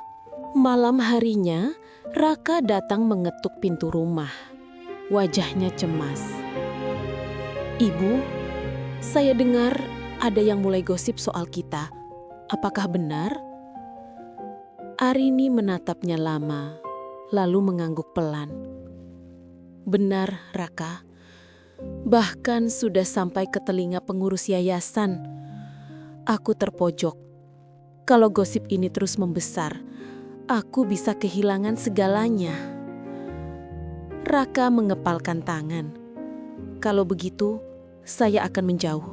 S2: Malam harinya, Raka datang mengetuk pintu rumah. Wajahnya cemas. "Ibu, saya dengar ada yang mulai gosip soal kita. Apakah benar?" Arini menatapnya lama, lalu mengangguk pelan. "Benar, Raka. Bahkan sudah sampai ke telinga pengurus yayasan. Aku terpojok. Kalau gosip ini terus membesar, aku bisa kehilangan segalanya. Raka mengepalkan tangan. Kalau begitu, saya akan menjauh.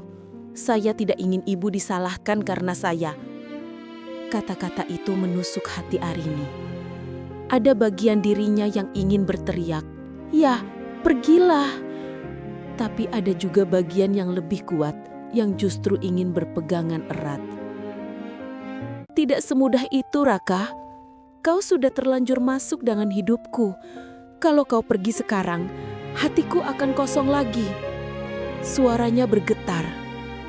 S2: Saya tidak ingin ibu disalahkan karena saya. Kata-kata itu menusuk hati Arini. Ada bagian dirinya yang ingin berteriak, "Ya, pergilah." Tapi ada juga bagian yang lebih kuat yang justru ingin berpegangan erat. Tidak semudah itu, Raka. Kau sudah terlanjur masuk dengan hidupku. Kalau kau pergi sekarang, hatiku akan kosong lagi. Suaranya bergetar,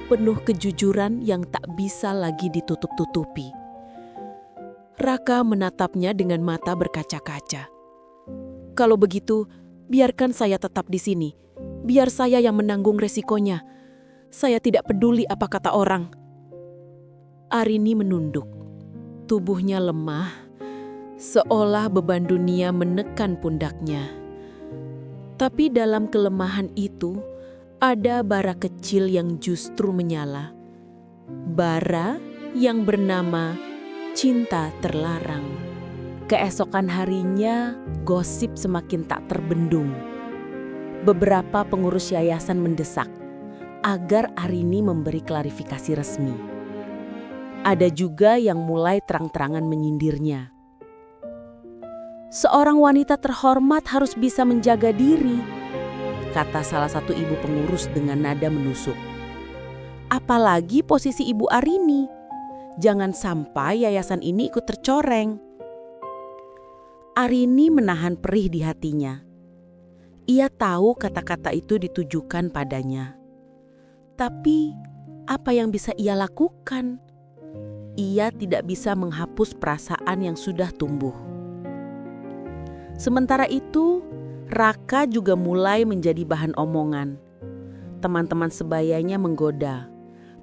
S2: penuh kejujuran yang tak bisa lagi ditutup-tutupi. Raka menatapnya dengan mata berkaca-kaca. Kalau begitu, biarkan saya tetap di sini. Biar saya yang menanggung resikonya. Saya tidak peduli apa kata orang. Arini menunduk. Tubuhnya lemah, seolah beban dunia menekan pundaknya. Tapi dalam kelemahan itu, ada bara kecil yang justru menyala. Bara yang bernama cinta terlarang. Keesokan harinya, gosip semakin tak terbendung. Beberapa pengurus yayasan mendesak agar Arini memberi klarifikasi resmi. Ada juga yang mulai terang-terangan menyindirnya. "Seorang wanita terhormat harus bisa menjaga diri," kata salah satu ibu pengurus dengan nada menusuk. "Apalagi posisi Ibu Arini. Jangan sampai yayasan ini ikut tercoreng." Arini menahan perih di hatinya. Ia tahu kata-kata itu ditujukan padanya. Tapi apa yang bisa ia lakukan? Ia tidak bisa menghapus perasaan yang sudah tumbuh. Sementara itu, Raka juga mulai menjadi bahan omongan. Teman-teman sebayanya menggoda,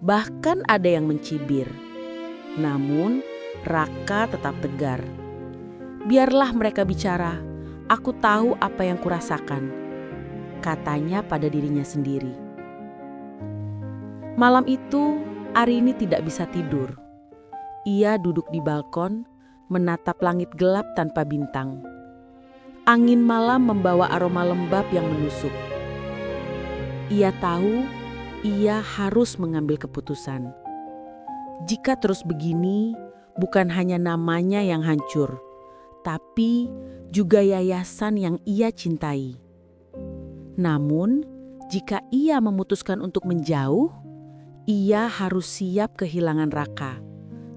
S2: bahkan ada yang mencibir. Namun, Raka tetap tegar. "Biarlah mereka bicara. Aku tahu apa yang kurasakan," katanya pada dirinya sendiri. Malam itu, Arini tidak bisa tidur. Ia duduk di balkon, menatap langit gelap tanpa bintang. Angin malam membawa aroma lembab yang menusuk. Ia tahu ia harus mengambil keputusan. Jika terus begini, bukan hanya namanya yang hancur, tapi juga yayasan yang ia cintai. Namun, jika ia memutuskan untuk menjauh, ia harus siap kehilangan Raka,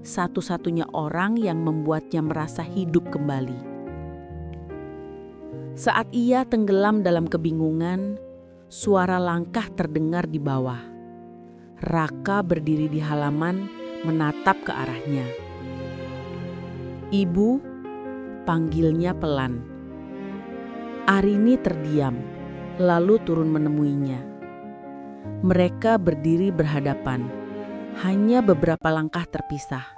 S2: satu-satunya orang yang membuatnya merasa hidup kembali. Saat ia tenggelam dalam kebingungan, suara langkah terdengar di bawah. Raka berdiri di halaman menatap ke arahnya. "Ibu," panggilnya pelan. Arini terdiam, lalu turun menemuinya. Mereka berdiri berhadapan, hanya beberapa langkah terpisah.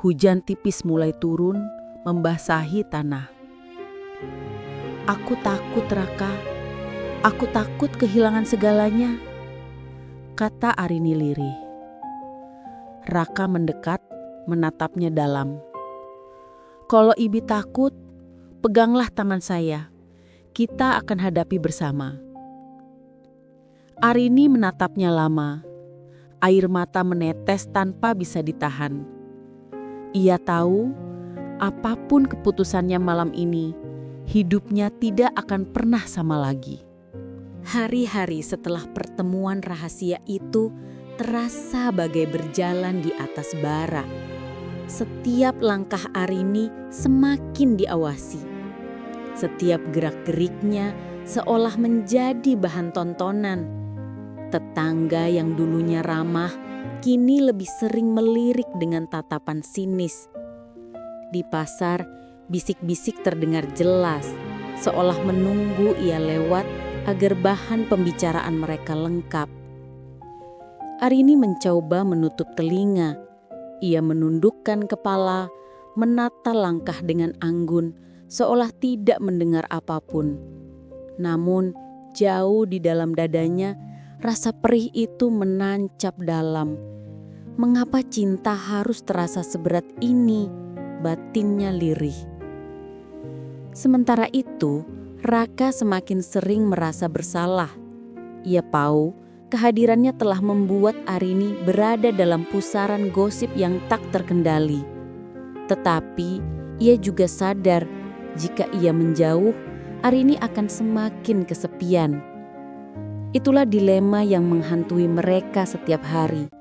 S2: Hujan tipis mulai turun, membasahi tanah. "Aku takut, Raka. Aku takut kehilangan segalanya," kata Arini lirih. Raka mendekat, menatapnya dalam. "Kalau Ibi takut, peganglah tangan saya. Kita akan hadapi bersama." Arini menatapnya lama. Air mata menetes tanpa bisa ditahan. Ia tahu, apapun keputusannya malam ini, hidupnya tidak akan pernah sama lagi. Hari-hari setelah pertemuan rahasia itu terasa bagai berjalan di atas bara. Setiap langkah Arini semakin diawasi. Setiap gerak-geriknya seolah menjadi bahan tontonan. Tetangga yang dulunya ramah kini lebih sering melirik dengan tatapan sinis. Di pasar, bisik-bisik terdengar jelas, seolah menunggu ia lewat agar bahan pembicaraan mereka lengkap. Arini mencoba menutup telinga. Ia menundukkan kepala, menata langkah dengan anggun, seolah tidak mendengar apapun. Namun, Jauh di dalam dadanya, rasa perih itu menancap dalam. Mengapa cinta harus terasa seberat ini? Batinnya lirih. Sementara itu, Raka semakin sering merasa bersalah. Ia tahu kehadirannya telah membuat Arini berada dalam pusaran gosip yang tak terkendali. Tetapi ia juga sadar jika ia menjauh, Arini akan semakin kesepian. Itulah dilema yang menghantui mereka setiap hari.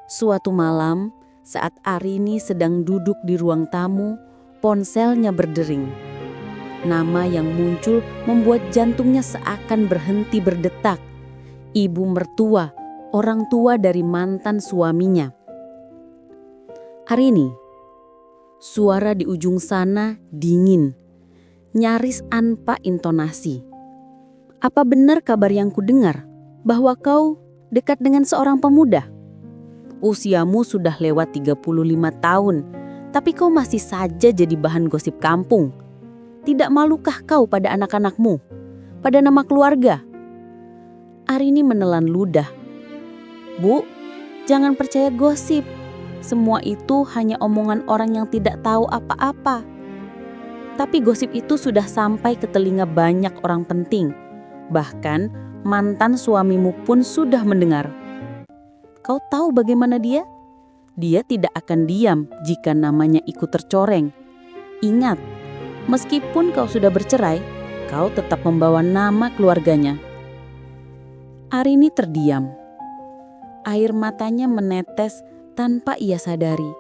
S2: Suatu malam, saat Arini sedang duduk di ruang tamu, ponselnya berdering. Nama yang muncul membuat jantungnya seakan berhenti berdetak. Ibu mertua, orang tua dari mantan suaminya. Arini. Suara di ujung sana dingin, nyaris tanpa intonasi. Apa benar kabar yang kudengar bahwa kau dekat dengan seorang pemuda? Usiamu sudah lewat 35 tahun, tapi kau masih saja jadi bahan gosip kampung. Tidak malukah kau pada anak-anakmu, pada nama keluarga? Arini menelan ludah. Bu, jangan percaya gosip. Semua itu hanya omongan orang yang tidak tahu apa-apa. Tapi gosip itu sudah sampai ke telinga banyak orang penting. Bahkan mantan suamimu pun sudah mendengar. Kau tahu bagaimana dia? Dia tidak akan diam jika namanya ikut tercoreng. Ingat, meskipun kau sudah bercerai, kau tetap membawa nama keluarganya. Arini terdiam. Air matanya menetes tanpa ia sadari.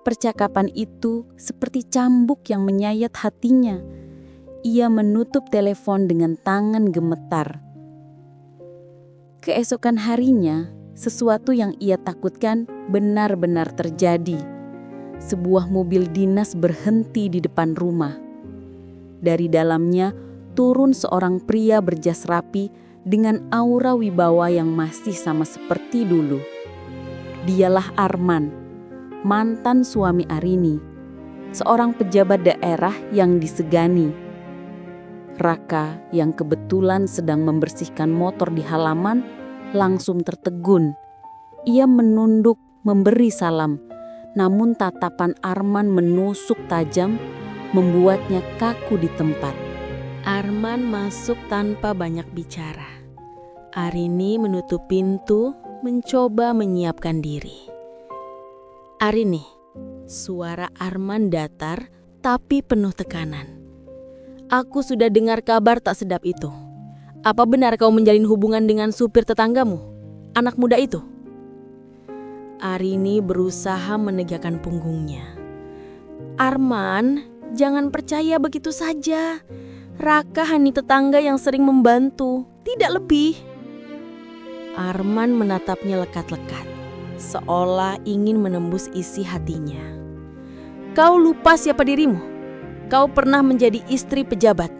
S2: Percakapan itu seperti cambuk yang menyayat hatinya. Ia menutup telepon dengan tangan gemetar. Keesokan harinya, sesuatu yang ia takutkan benar-benar terjadi. Sebuah mobil dinas berhenti di depan rumah. Dari dalamnya turun seorang pria berjas rapi dengan aura wibawa yang masih sama seperti dulu. Dialah Arman, mantan suami Arini, seorang pejabat daerah yang disegani. Raka yang kebetulan sedang membersihkan motor di halaman langsung tertegun. Ia menunduk memberi salam, namun tatapan Arman menusuk tajam, membuatnya kaku di tempat.
S3: Arman masuk tanpa banyak bicara. Arini menutup pintu, mencoba menyiapkan diri. Arini, suara Arman datar tapi penuh tekanan. Aku sudah dengar kabar tak sedap itu. Apa benar kau menjalin hubungan dengan supir tetanggamu, anak muda itu? Arini berusaha menegakkan punggungnya. Arman, jangan percaya begitu saja. Raka hanya tetangga yang sering membantu, tidak lebih. Arman menatapnya lekat-lekat, seolah ingin menembus isi hatinya. Kau lupa siapa dirimu? Kau pernah menjadi istri pejabat.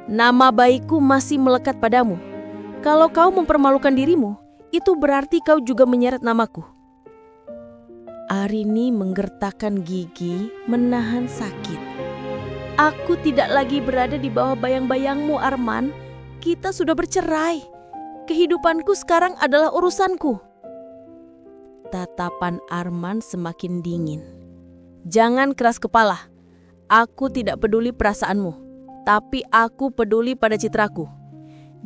S3: Nama baikku masih melekat padamu. Kalau kau mempermalukan dirimu, itu berarti kau juga menyeret namaku. Arini menggertakkan gigi, menahan sakit. Aku tidak lagi berada di bawah bayang-bayangmu, Arman. Kita sudah bercerai. Kehidupanku sekarang adalah urusanku. Tatapan Arman semakin dingin. Jangan keras kepala. Aku tidak peduli perasaanmu, tapi aku peduli pada citraku.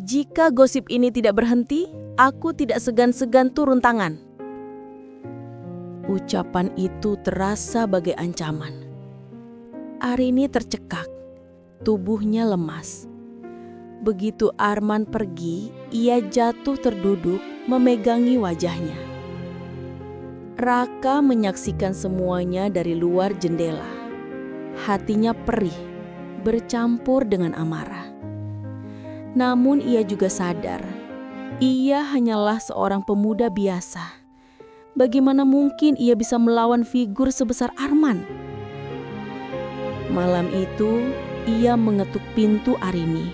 S3: Jika gosip ini tidak berhenti, aku tidak segan-segan turun tangan. Ucapan itu terasa bagai ancaman. Arini tercekak, tubuhnya lemas. Begitu Arman pergi, ia jatuh terduduk memegangi wajahnya. Raka menyaksikan semuanya dari luar jendela. Hatinya perih, bercampur dengan amarah. Namun ia juga sadar, ia hanyalah seorang pemuda biasa. Bagaimana mungkin ia bisa melawan figur sebesar Arman? Malam itu, ia mengetuk pintu Arini.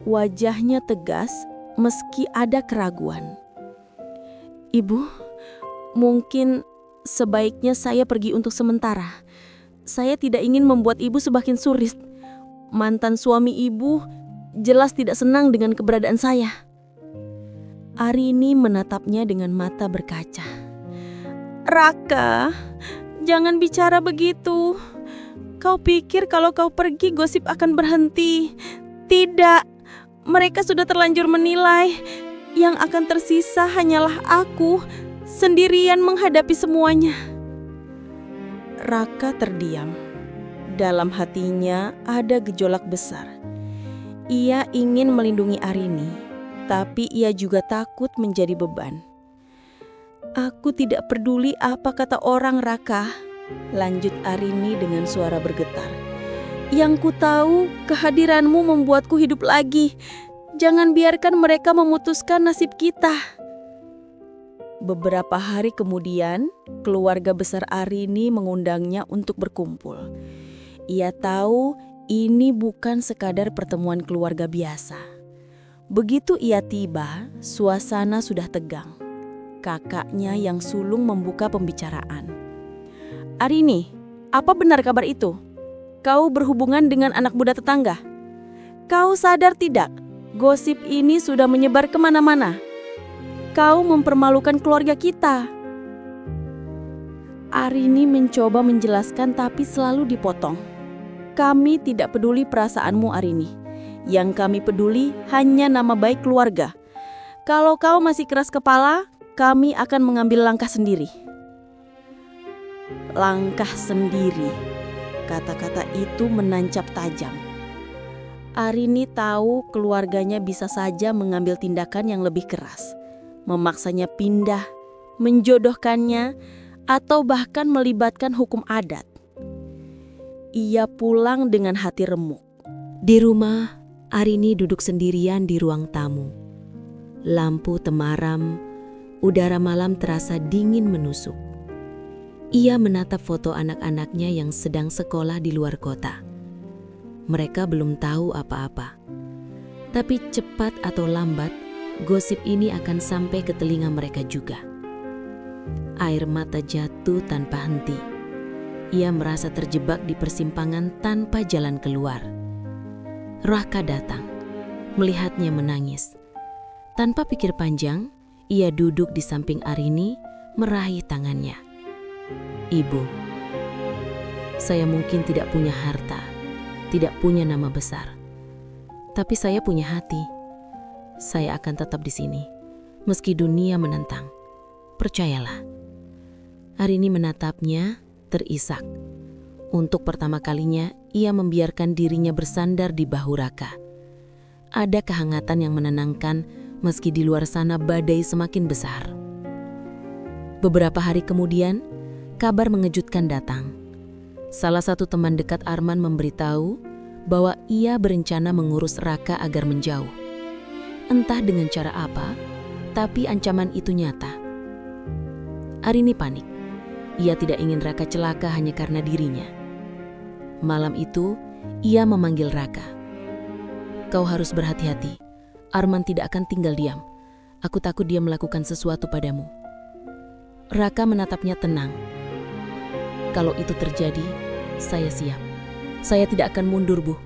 S3: Wajahnya tegas meski ada keraguan. Ibu, mungkin sebaiknya saya pergi untuk sementara. Saya tidak ingin membuat ibu semakin sulit. Mantan suami ibu
S2: jelas tidak senang dengan keberadaan saya. Arini menatapnya dengan mata berkaca. Raka, jangan bicara begitu. Kau pikir kalau kau pergi gosip akan berhenti? Tidak, mereka sudah terlanjur menilai. Yang akan tersisa hanyalah aku, sendirian menghadapi semuanya. Raka terdiam. Dalam hatinya ada gejolak besar. Ia ingin melindungi Arini, tapi ia juga takut menjadi beban. Aku tidak peduli apa kata orang, Raka, lanjut Arini dengan suara bergetar. Yang ku tahu, kehadiranmu membuatku hidup lagi. Jangan biarkan mereka memutuskan nasib kita. Beberapa hari kemudian, keluarga besar Arini mengundangnya untuk berkumpul. Ia tahu ini bukan sekadar pertemuan keluarga biasa. Begitu ia tiba, suasana sudah tegang. Kakaknya yang sulung membuka pembicaraan. Arini, apa benar kabar itu? Kau berhubungan dengan anak muda tetangga? Kau sadar tidak? Gosip ini sudah menyebar kemana-mana. Kau mempermalukan keluarga kita. Arini mencoba menjelaskan tapi selalu dipotong. Kami tidak peduli perasaanmu, Arini. Yang kami peduli hanya nama baik keluarga. Kalau kau masih keras kepala, kami akan mengambil langkah sendiri. Langkah sendiri. Kata-kata itu menancap tajam. Arini tahu keluarganya bisa saja mengambil tindakan yang lebih keras. Memaksanya pindah, menjodohkannya, atau bahkan melibatkan hukum adat. Ia pulang dengan hati remuk.
S3: Di rumah, Arini duduk sendirian di ruang tamu. Lampu temaram, udara malam terasa dingin menusuk. Ia menatap foto anak-anaknya yang sedang sekolah di luar kota. Mereka belum tahu apa-apa. Tapi cepat atau lambat, gosip ini akan sampai ke telinga mereka juga. Air mata jatuh tanpa henti. Ia merasa terjebak di persimpangan tanpa jalan keluar. Raka datang, melihatnya menangis. Tanpa pikir panjang, ia duduk di samping Arini, meraih tangannya. Ibu, saya mungkin tidak punya harta, tidak punya nama besar. Tapi saya punya hati. Saya akan tetap di sini, meski dunia menentang. Percayalah. Arini menatapnya, terisak. Untuk pertama kalinya, ia membiarkan dirinya bersandar di bahu Raka. Ada kehangatan yang menenangkan meski di luar sana badai semakin besar. Beberapa hari kemudian, kabar mengejutkan datang. Salah satu teman dekat Arman memberitahu bahwa ia berencana mengurus Raka agar menjauh. Entah dengan cara apa, tapi ancaman itu nyata. Arini panik. Ia tidak ingin Raka celaka hanya karena dirinya. Malam itu, ia memanggil Raka. Kau harus berhati-hati. Arman tidak akan tinggal diam. Aku takut dia melakukan sesuatu padamu. Raka menatapnya tenang. Kalau itu terjadi, saya siap. Saya tidak akan mundur, Bu.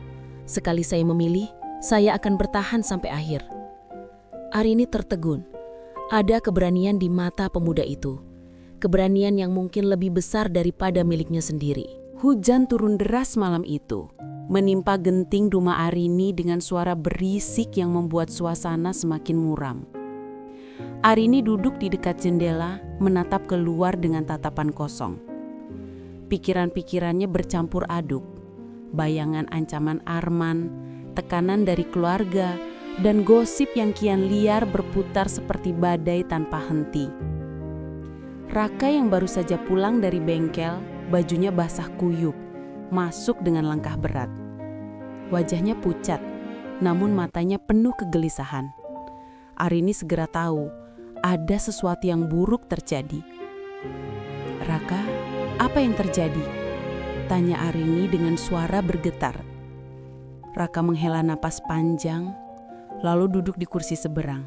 S3: Sekali saya memilih, saya akan bertahan sampai akhir. Arini tertegun. Ada keberanian di mata pemuda itu. Keberanian yang mungkin lebih besar daripada miliknya sendiri.
S1: Hujan turun deras malam itu, menimpa genting rumah Arini dengan suara berisik yang membuat suasana semakin muram. Arini duduk di dekat jendela, menatap keluar dengan tatapan kosong. Pikiran-pikirannya bercampur aduk. Bayangan ancaman Arman, tekanan dari keluarga, dan gosip yang kian liar berputar seperti badai tanpa henti. Raka yang baru saja pulang dari bengkel, bajunya basah kuyup, masuk dengan langkah berat. Wajahnya pucat, namun matanya penuh kegelisahan. Arini segera tahu ada sesuatu yang buruk terjadi. Raka, apa yang terjadi? Tanya Arini dengan suara bergetar. Raka menghela napas panjang, lalu duduk di kursi seberang.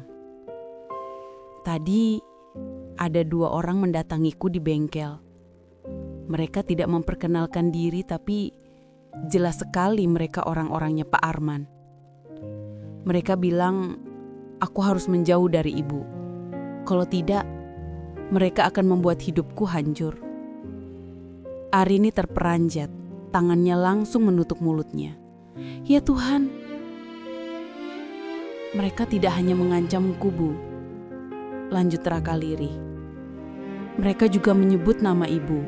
S1: Tadi ada 2 orang mendatangiku di bengkel. Mereka tidak memperkenalkan diri, tapi jelas sekali mereka orang-orangnya Pak Arman.
S2: Mereka bilang aku harus menjauh dari ibu. Kalau tidak, mereka akan membuat hidupku hancur. Arini terperanjat, tangannya langsung menutup mulutnya. Ya Tuhan, mereka tidak hanya mengancamku, Bu. Lanjut Raka lirih. Mereka juga menyebut nama ibu.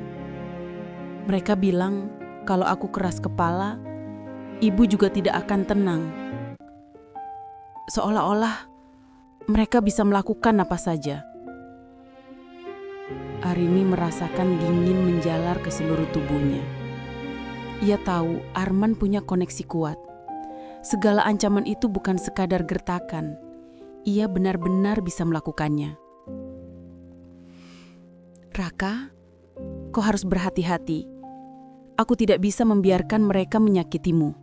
S2: Mereka bilang kalau aku keras kepala, ibu juga tidak akan tenang. Seolah-olah mereka bisa melakukan apa saja. Arini merasakan dingin menjalar ke seluruh tubuhnya. Ia tahu Arman punya koneksi kuat. Segala ancaman itu bukan sekadar gertakan. Ia benar-benar bisa melakukannya. Raka, kau harus berhati-hati. Aku tidak bisa membiarkan mereka menyakitimu.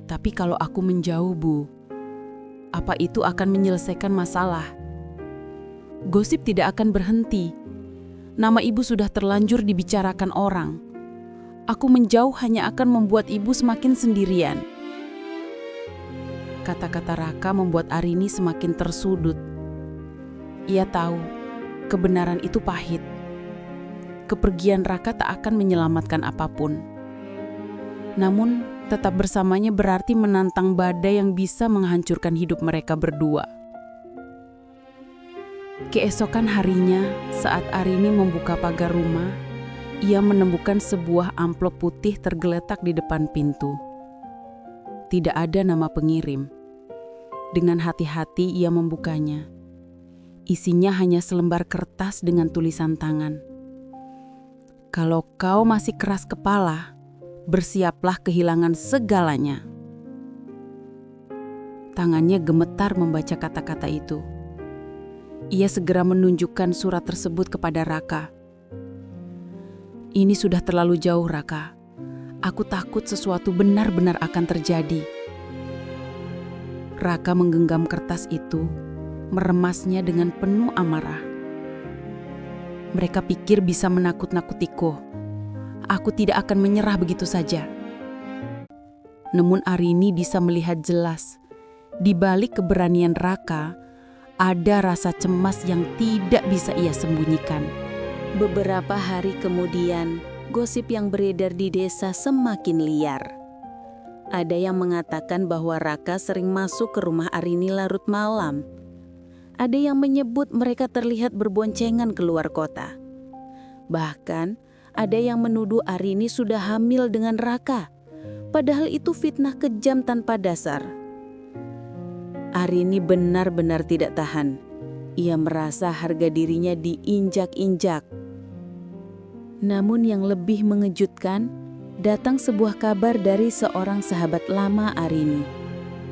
S2: Tapi kalau aku menjauh, Bu, apa itu akan menyelesaikan masalah? Gosip tidak akan berhenti. Nama ibu sudah terlanjur dibicarakan orang. Aku menjauh hanya akan membuat ibu semakin sendirian. Kata-kata Raka membuat Arini semakin tersudut. Ia tahu kebenaran itu pahit. Kepergian Raka tak akan menyelamatkan apapun. Namun, tetap bersamanya berarti menantang badai yang bisa menghancurkan hidup mereka berdua. Keesokan harinya, saat Arini membuka pagar rumah, ia menemukan sebuah amplop putih tergeletak di depan pintu. Tidak ada nama pengirim. Dengan hati-hati ia membukanya. Isinya hanya selembar kertas dengan tulisan tangan. Kalau kau masih keras kepala, bersiaplah kehilangan segalanya. Tangannya gemetar membaca kata-kata itu. Ia segera menunjukkan surat tersebut kepada Raka. Ini sudah terlalu jauh, Raka. Aku takut sesuatu benar-benar akan terjadi. Raka menggenggam kertas itu, meremasnya dengan penuh amarah. Mereka pikir bisa menakut-nakutiku. Aku tidak akan menyerah begitu saja. Namun Arini bisa melihat jelas, di balik keberanian Raka, ada rasa cemas yang tidak bisa ia sembunyikan.
S1: Beberapa hari kemudian, gosip yang beredar di desa semakin liar. Ada yang mengatakan bahwa Raka sering masuk ke rumah Arini larut malam. Ada yang menyebut mereka terlihat berboncengan keluar kota. Bahkan, ada yang menuduh Arini sudah hamil dengan Raka. Padahal itu fitnah kejam tanpa dasar. Arini benar-benar tidak tahan. Ia merasa harga dirinya diinjak-injak. Namun yang lebih mengejutkan, datang sebuah kabar dari seorang sahabat lama Arini.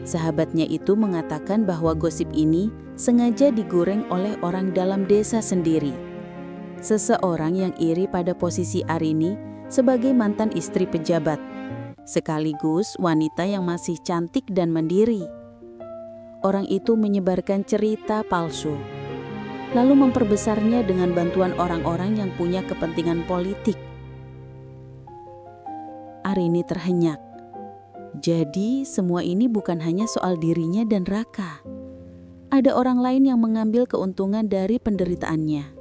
S1: Sahabatnya itu mengatakan bahwa gosip ini sengaja digoreng oleh orang dalam desa sendiri. Seseorang yang iri pada posisi Arini sebagai mantan istri pejabat, sekaligus wanita yang masih cantik dan mandiri. Orang itu menyebarkan cerita palsu, lalu memperbesarnya dengan bantuan orang-orang yang punya kepentingan politik. Arini terhenyak. Jadi semua ini bukan hanya soal dirinya dan Raka. Ada orang lain yang mengambil keuntungan dari penderitaannya.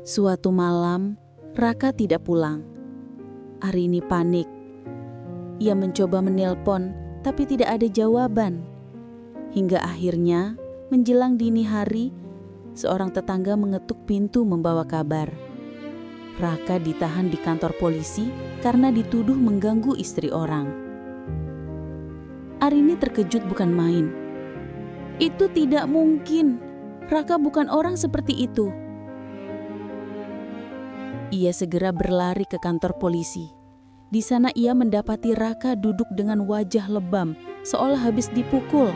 S1: Suatu malam, Raka tidak pulang. Arini panik. Ia mencoba menelpon, tapi tidak ada jawaban. Hingga akhirnya, menjelang dini hari, seorang tetangga mengetuk pintu membawa kabar. Raka ditahan di kantor polisi karena dituduh mengganggu istri orang. Arini terkejut bukan main. Itu tidak mungkin. Raka bukan orang seperti itu. Ia segera berlari ke kantor polisi. Di sana ia mendapati Raka duduk dengan wajah lebam, seolah habis dipukul.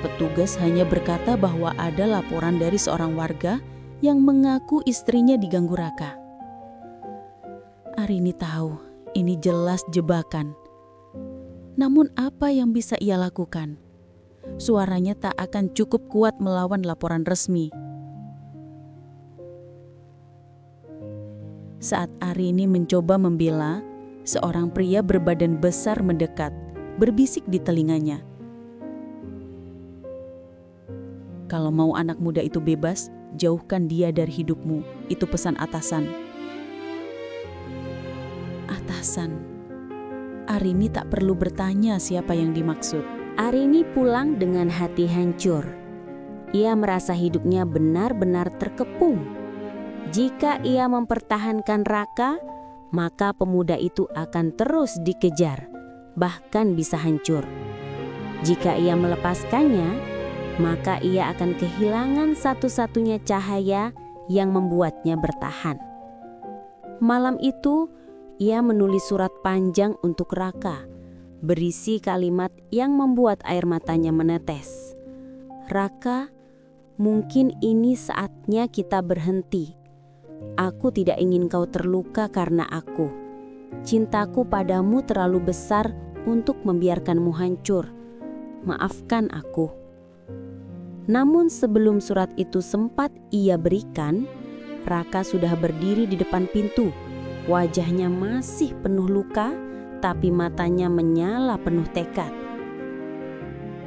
S1: Petugas hanya berkata bahwa ada laporan dari seorang warga yang mengaku istrinya diganggu Raka. Arini tahu ini jelas jebakan. Namun apa yang bisa ia lakukan? Suaranya tak akan cukup kuat melawan laporan resmi. Saat Arini mencoba membela,
S2: Seorang pria berbadan besar mendekat, berbisik di telinganya. Kalau mau anak muda itu bebas, jauhkan dia dari hidupmu. Itu pesan atasan. Atasan. Arini tak perlu bertanya siapa yang dimaksud.
S4: Arini pulang dengan hati hancur. Ia merasa hidupnya benar-benar terkepung. Jika ia mempertahankan Raka, maka pemuda itu akan terus dikejar, bahkan bisa hancur. Jika ia melepaskannya, maka ia akan kehilangan satu-satunya cahaya yang membuatnya bertahan. Malam itu, ia menulis surat panjang untuk Raka, berisi kalimat yang membuat air matanya menetes. Raka, mungkin ini saatnya kita berhenti. Aku tidak ingin kau terluka karena aku. Cintaku padamu terlalu besar untuk membiarkanmu hancur. Maafkan aku. Namun sebelum surat itu sempat ia berikan, Raka sudah berdiri di depan pintu. Wajahnya masih penuh luka, tapi matanya menyala penuh tekad.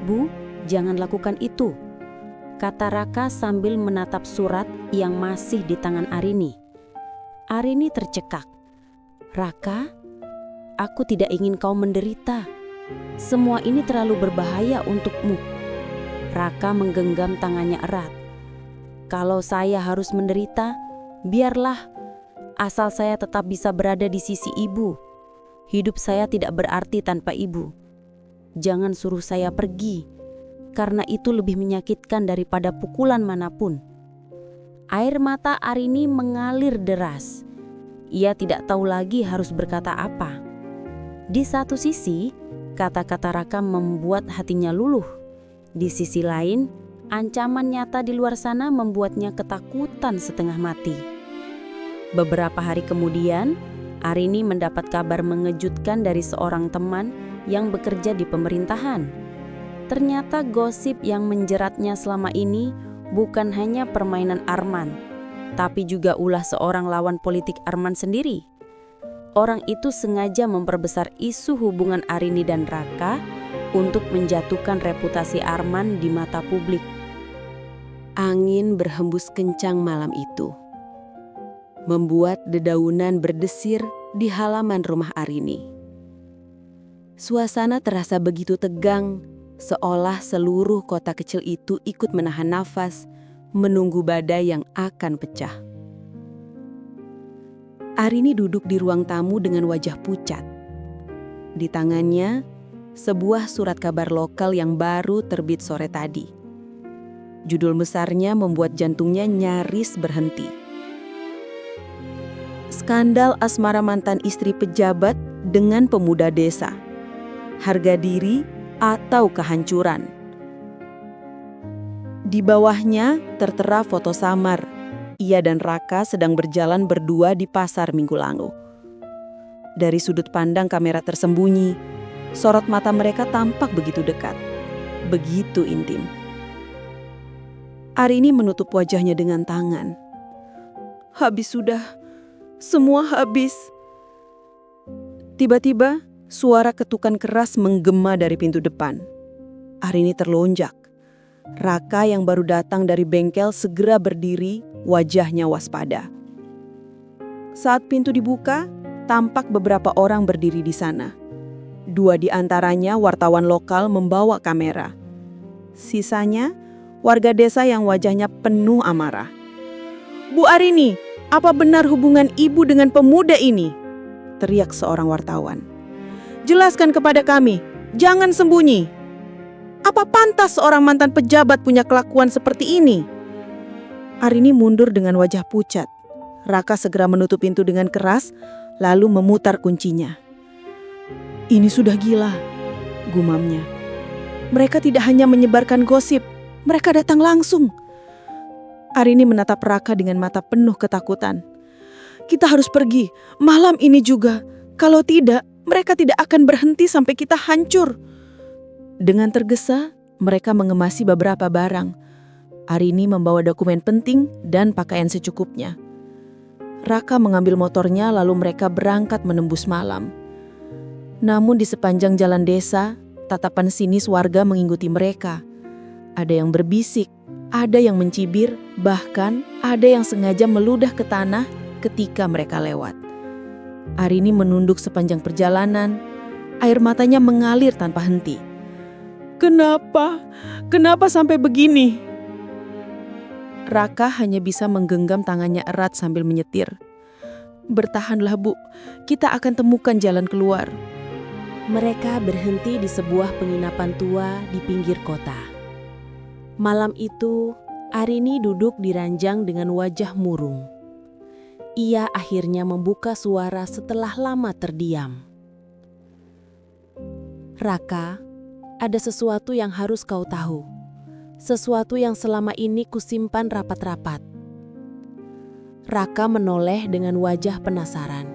S4: "Bu, jangan lakukan itu," kata Raka sambil menatap surat yang masih di tangan Arini. Arini tercekak. "Raka, aku tidak ingin kau menderita. Semua ini terlalu berbahaya untukmu." Raka menggenggam tangannya erat. "Kalau saya harus menderita, biarlah, asal saya tetap bisa berada di sisi ibu. Hidup saya tidak berarti tanpa ibu. Jangan suruh saya pergi, karena itu lebih menyakitkan daripada pukulan manapun." Air mata Arini mengalir deras. Ia tidak tahu lagi harus berkata apa. Di satu sisi, kata-kata Raka membuat hatinya luluh. Di sisi lain, ancaman nyata di luar sana membuatnya ketakutan setengah mati. Beberapa hari kemudian, Arini mendapat kabar mengejutkan dari seorang teman yang bekerja di pemerintahan. Ternyata gosip yang menjeratnya selama ini bukan hanya permainan Arman, tapi juga ulah seorang lawan politik Arman sendiri. Orang itu sengaja memperbesar isu hubungan Arini dan Raka untuk menjatuhkan reputasi Arman di mata publik.
S3: Angin berhembus kencang malam itu, membuat dedaunan berdesir di halaman rumah Arini. Suasana terasa begitu tegang, seolah seluruh kota kecil itu ikut menahan nafas, menunggu badai yang akan pecah. Arini duduk di ruang tamu dengan wajah pucat. Di tangannya, sebuah surat kabar lokal yang baru terbit sore tadi. Judul besarnya membuat jantungnya nyaris berhenti. Skandal asmara mantan istri pejabat dengan pemuda desa. Harga diri atau kehancuran. Di bawahnya tertera foto samar. Ia dan Raka sedang berjalan berdua di pasar minggu lalu. Dari sudut pandang kamera tersembunyi, sorot mata mereka tampak begitu dekat, begitu intim. Arini menutup wajahnya dengan tangan. Habis sudah, semua habis. Tiba-tiba, suara ketukan keras menggema dari pintu depan. Arini terlonjak. Raka yang baru datang dari bengkel segera berdiri, wajahnya waspada. Saat pintu dibuka, tampak beberapa orang berdiri di sana. 2 di antaranya wartawan lokal membawa kamera. Sisanya, warga desa yang wajahnya penuh amarah. "Bu Arini, apa benar hubungan ibu dengan pemuda ini?" teriak seorang wartawan. "Jelaskan kepada kami, jangan sembunyi. Apa pantas seorang mantan pejabat punya kelakuan seperti ini?" Arini mundur dengan wajah pucat. Raka segera menutup pintu dengan keras, lalu memutar kuncinya. "Ini sudah gila," gumamnya. "Mereka tidak hanya menyebarkan gosip, mereka datang langsung." Arini menatap Raka dengan mata penuh ketakutan. "Kita harus pergi, malam ini juga. Kalau tidak, mereka tidak akan berhenti sampai kita hancur." Dengan tergesa, mereka mengemasi beberapa barang. Arini membawa dokumen penting dan pakaian secukupnya. Raka mengambil motornya lalu mereka berangkat menembus malam. Namun di sepanjang jalan desa, tatapan sinis warga mengikuti mereka. Ada yang berbisik, ada yang mencibir, bahkan ada yang sengaja meludah ke tanah ketika mereka lewat. Arini menunduk sepanjang perjalanan, air matanya mengalir tanpa henti. Kenapa? Kenapa sampai begini? Raka hanya bisa menggenggam tangannya erat sambil menyetir. Bertahanlah Bu, kita akan temukan jalan keluar.
S1: Mereka berhenti di sebuah penginapan tua di pinggir kota. Malam itu, Arini duduk di ranjang dengan wajah murung. Ia akhirnya membuka suara setelah lama terdiam. Raka, ada sesuatu yang harus kau tahu. Sesuatu yang selama ini kusimpan rapat-rapat. Raka menoleh dengan wajah penasaran.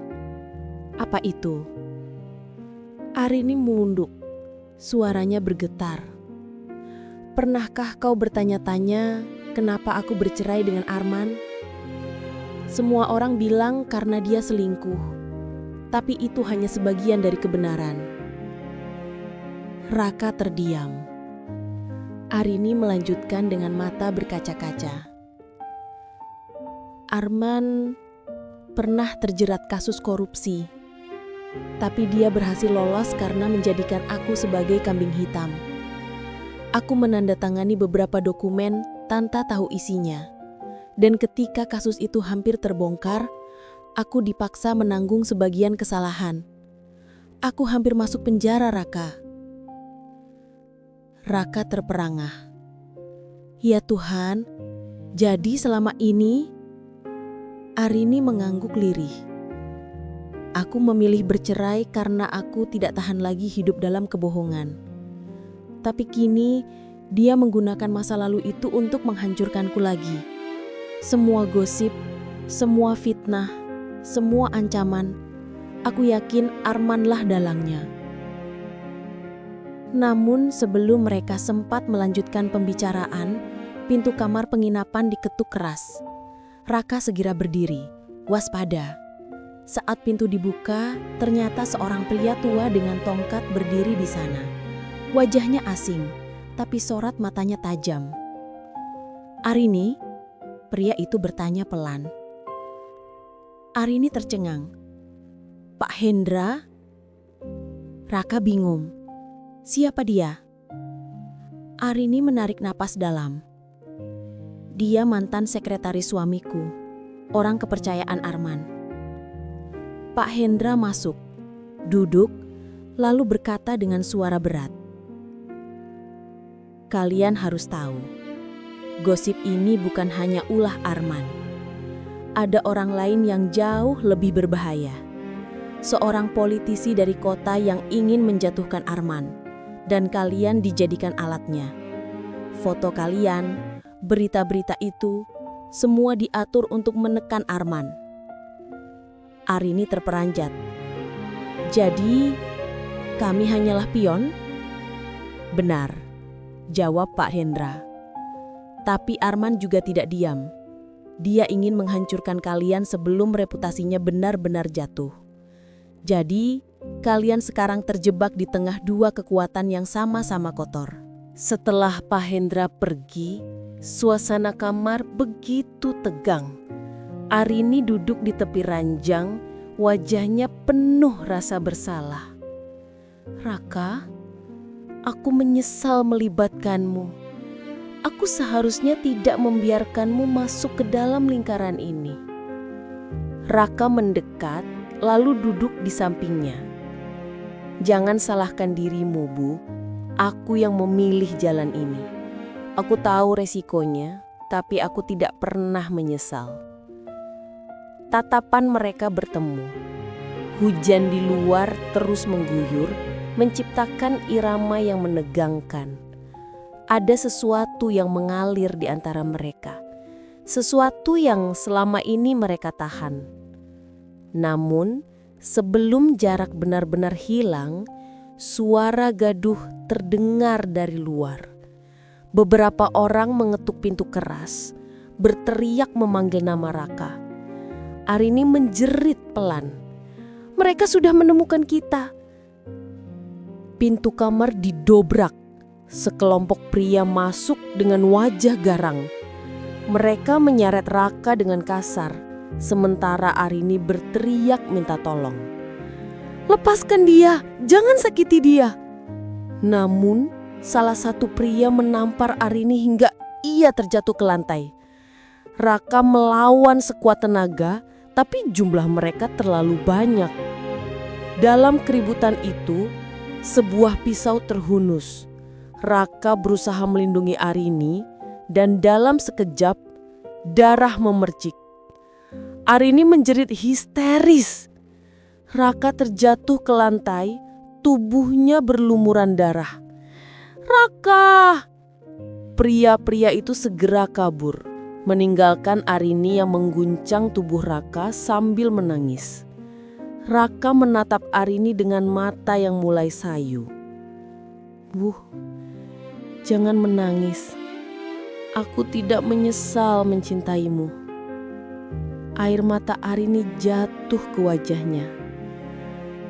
S1: Apa itu? Arini menunduk. Suaranya bergetar. Pernahkah kau bertanya-tanya kenapa aku bercerai dengan Arman? Semua orang bilang karena dia selingkuh. Tapi itu hanya sebagian dari kebenaran. Raka terdiam. Arini melanjutkan dengan mata berkaca-kaca. Arman pernah terjerat kasus korupsi. Tapi dia berhasil lolos karena menjadikan aku sebagai kambing hitam. Aku menandatangani beberapa dokumen tanpa tahu isinya. Dan ketika kasus itu hampir terbongkar, aku dipaksa menanggung sebagian kesalahan. Aku hampir masuk penjara, Raka. Raka terperangah. Ya Tuhan, jadi selama ini Arini mengangguk lirih. Aku memilih bercerai karena aku tidak tahan lagi hidup dalam kebohongan. Tapi kini dia menggunakan masa lalu itu untuk menghancurkanku lagi. Semua gosip, semua fitnah, semua ancaman, aku yakin Armanlah dalangnya. Namun sebelum mereka sempat melanjutkan pembicaraan, pintu kamar penginapan diketuk keras. Raka segera berdiri, waspada. Saat pintu dibuka, ternyata seorang pria tua dengan tongkat berdiri di sana. Wajahnya asing, tapi sorot matanya tajam. Arini? Pria itu bertanya pelan. Arini tercengang. Pak Hendra? Raka bingung. Siapa dia? Arini menarik napas dalam. Dia mantan sekretaris suamiku, orang kepercayaan Arman. Pak Hendra masuk, duduk, lalu berkata dengan suara berat. Kalian harus tahu, gosip ini bukan hanya ulah Arman. Ada orang lain yang jauh lebih berbahaya. Seorang politisi dari kota yang ingin menjatuhkan Arman. Dan kalian dijadikan alatnya. Foto kalian, berita-berita itu, semua diatur untuk menekan Arman. Arini terperanjat. Jadi, kami hanyalah pion? Benar, jawab Pak Hendra. Tapi Arman juga tidak diam. Dia ingin menghancurkan kalian sebelum reputasinya benar-benar jatuh. Jadi, kalian sekarang terjebak di tengah dua kekuatan yang sama-sama kotor. Setelah Pak Hendra pergi, suasana kamar begitu tegang. Arini duduk di tepi ranjang, wajahnya penuh rasa bersalah. Raka, aku menyesal melibatkanmu. Aku seharusnya tidak membiarkanmu masuk ke dalam lingkaran ini. Raka mendekat, lalu duduk di sampingnya. Jangan salahkan dirimu, Bu. Aku yang memilih jalan ini. Aku tahu resikonya, tapi aku tidak pernah menyesal. Tatapan mereka bertemu. Hujan di luar terus mengguyur, menciptakan irama yang menegangkan. Ada sesuatu yang mengalir di antara mereka. Sesuatu yang selama ini mereka tahan. Namun, sebelum jarak benar-benar hilang, suara gaduh terdengar dari luar. Beberapa orang mengetuk pintu keras, berteriak memanggil nama Raka. Arini menjerit pelan. Mereka sudah menemukan kita.
S3: Pintu kamar didobrak. Sekelompok pria masuk dengan wajah garang. Mereka menyeret Raka dengan kasar, sementara Arini berteriak minta tolong. "Lepaskan dia, jangan sakiti dia." Namun, salah satu pria menampar Arini hingga ia terjatuh ke lantai. Raka melawan sekuat tenaga, tapi jumlah mereka terlalu banyak. Dalam keributan itu, sebuah pisau terhunus. Raka berusaha melindungi Arini, dan dalam sekejap, darah memercik. Arini menjerit histeris. Raka terjatuh ke lantai, tubuhnya berlumuran darah. "Raka!" Pria-pria itu segera kabur, meninggalkan Arini yang mengguncang tubuh Raka sambil menangis. Raka menatap Arini dengan mata yang mulai sayu. "Bu, jangan menangis. Aku tidak menyesal mencintaimu." Air mata Arini jatuh ke wajahnya.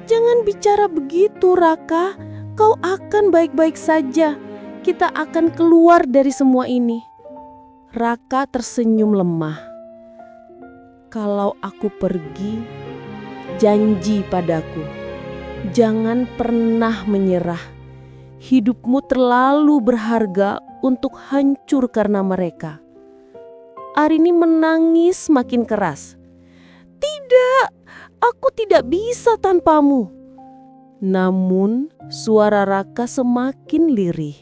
S3: "Jangan bicara begitu, Raka. Kau akan baik-baik saja. Kita akan keluar dari semua ini." Raka tersenyum lemah. "Kalau aku pergi, janji padaku. Jangan pernah menyerah. Hidupmu terlalu berharga untuk hancur karena mereka." Arini menangis makin keras. "Tidak, aku tidak bisa tanpamu." Namun suara Raka semakin lirih.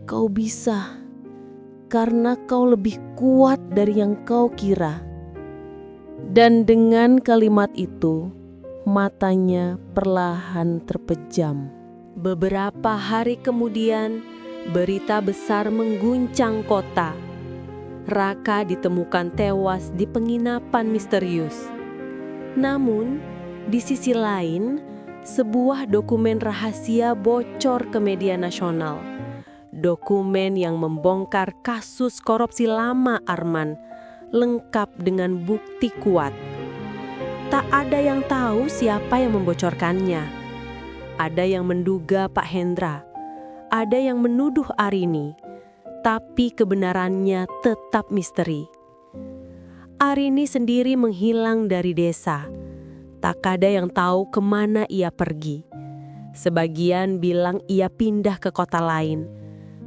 S3: "Kau bisa, karena kau lebih kuat dari yang kau kira." Dan dengan kalimat itu, matanya perlahan terpejam.
S2: Beberapa hari kemudian, berita besar mengguncang kota. Raka ditemukan tewas di penginapan misterius. Namun, di sisi lain, sebuah dokumen rahasia bocor ke media nasional. Dokumen yang membongkar kasus korupsi lama Arman, lengkap dengan bukti kuat. Tak ada yang tahu siapa yang membocorkannya. Ada yang menduga Pak Hendra, ada yang menuduh Arini, tapi kebenarannya tetap misteri. Arini sendiri menghilang dari desa. Tak ada yang tahu kemana ia pergi. Sebagian bilang ia pindah ke kota lain.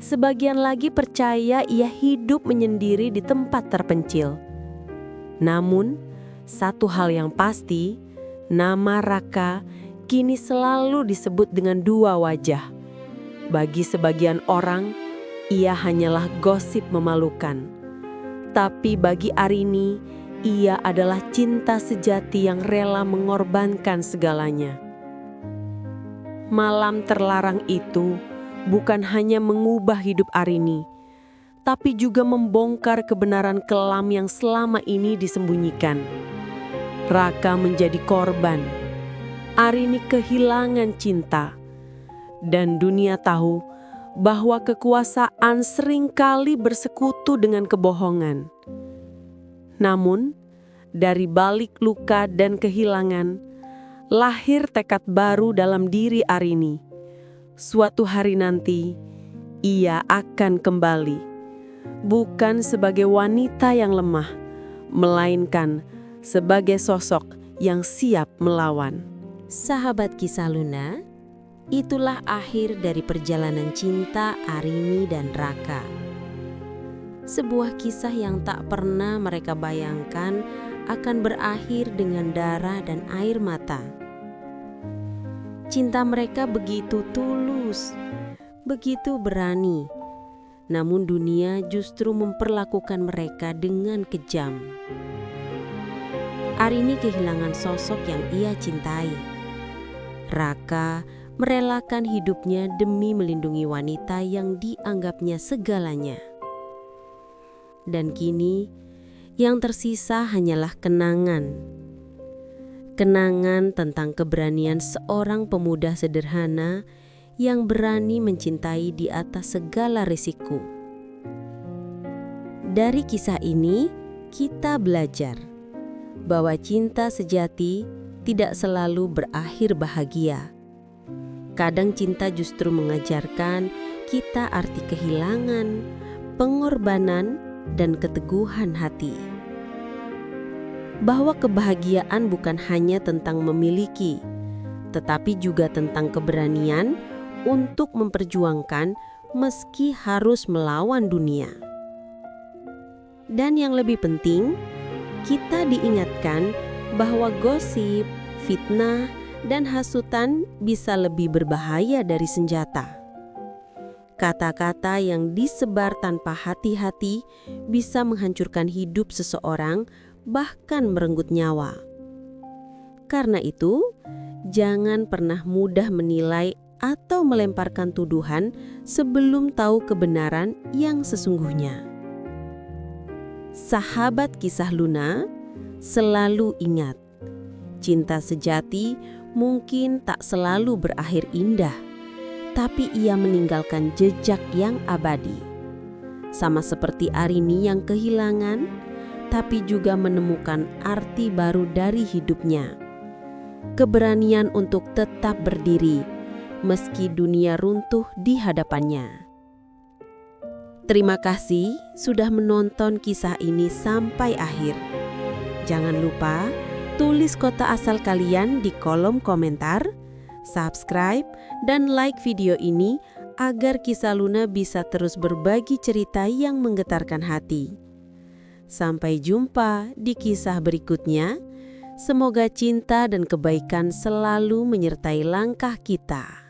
S2: Sebagian lagi percaya ia hidup menyendiri di tempat terpencil. Namun, satu hal yang pasti, nama Raka kini selalu disebut dengan dua wajah. Bagi sebagian orang, ia hanyalah gosip memalukan. Tapi bagi Arini, ia adalah cinta sejati yang rela mengorbankan segalanya. Malam terlarang itu bukan hanya mengubah hidup Arini, tapi juga membongkar kebenaran kelam yang selama ini disembunyikan. Raka menjadi korban, Arini kehilangan cinta, dan dunia tahu bahwa kekuasaan seringkali bersekutu dengan kebohongan. Namun, dari balik luka dan kehilangan, lahir tekad baru dalam diri Arini. Suatu hari nanti, ia akan kembali, bukan sebagai wanita yang lemah, melainkan sebagai sosok yang siap melawan.
S4: Sahabat Kisah Luna, itulah akhir dari perjalanan cinta Arini dan Raka. Sebuah kisah yang tak pernah mereka bayangkan akan berakhir dengan darah dan air mata. Cinta mereka begitu tulus, begitu berani. Namun dunia justru memperlakukan mereka dengan kejam. Arini kehilangan sosok yang ia cintai. Raka merelakan hidupnya demi melindungi wanita yang dianggapnya segalanya. Dan kini, yang tersisa hanyalah kenangan. Kenangan tentang keberanian seorang pemuda sederhana yang berani mencintai di atas segala risiko. Dari kisah ini, kita belajar bahwa cinta sejati tidak selalu berakhir bahagia. Kadang cinta justru mengajarkan kita arti kehilangan, pengorbanan, dan keteguhan hati. Bahwa kebahagiaan bukan hanya tentang memiliki, tetapi juga tentang keberanian untuk memperjuangkan meski harus melawan dunia. Dan yang lebih penting, kita diingatkan bahwa gosip, fitnah, dan hasutan bisa lebih berbahaya dari senjata. Kata-kata yang disebar tanpa hati-hati bisa menghancurkan hidup seseorang, bahkan merenggut nyawa. Karena itu, jangan pernah mudah menilai atau melemparkan tuduhan sebelum tahu kebenaran yang sesungguhnya. Sahabat kisah Luna, selalu ingat, cinta sejati mungkin tak selalu berakhir indah, tapi ia meninggalkan jejak yang abadi. Sama seperti Arini yang kehilangan, tapi juga menemukan arti baru dari hidupnya. Keberanian untuk tetap berdiri, meski dunia runtuh di hadapannya. Terima kasih sudah menonton kisah ini sampai akhir. Jangan lupa tulis kota asal kalian di kolom komentar, subscribe, dan like video ini agar Kisah Luna bisa terus berbagi cerita yang menggetarkan hati. Sampai jumpa di kisah berikutnya. Semoga cinta dan kebaikan selalu menyertai langkah kita.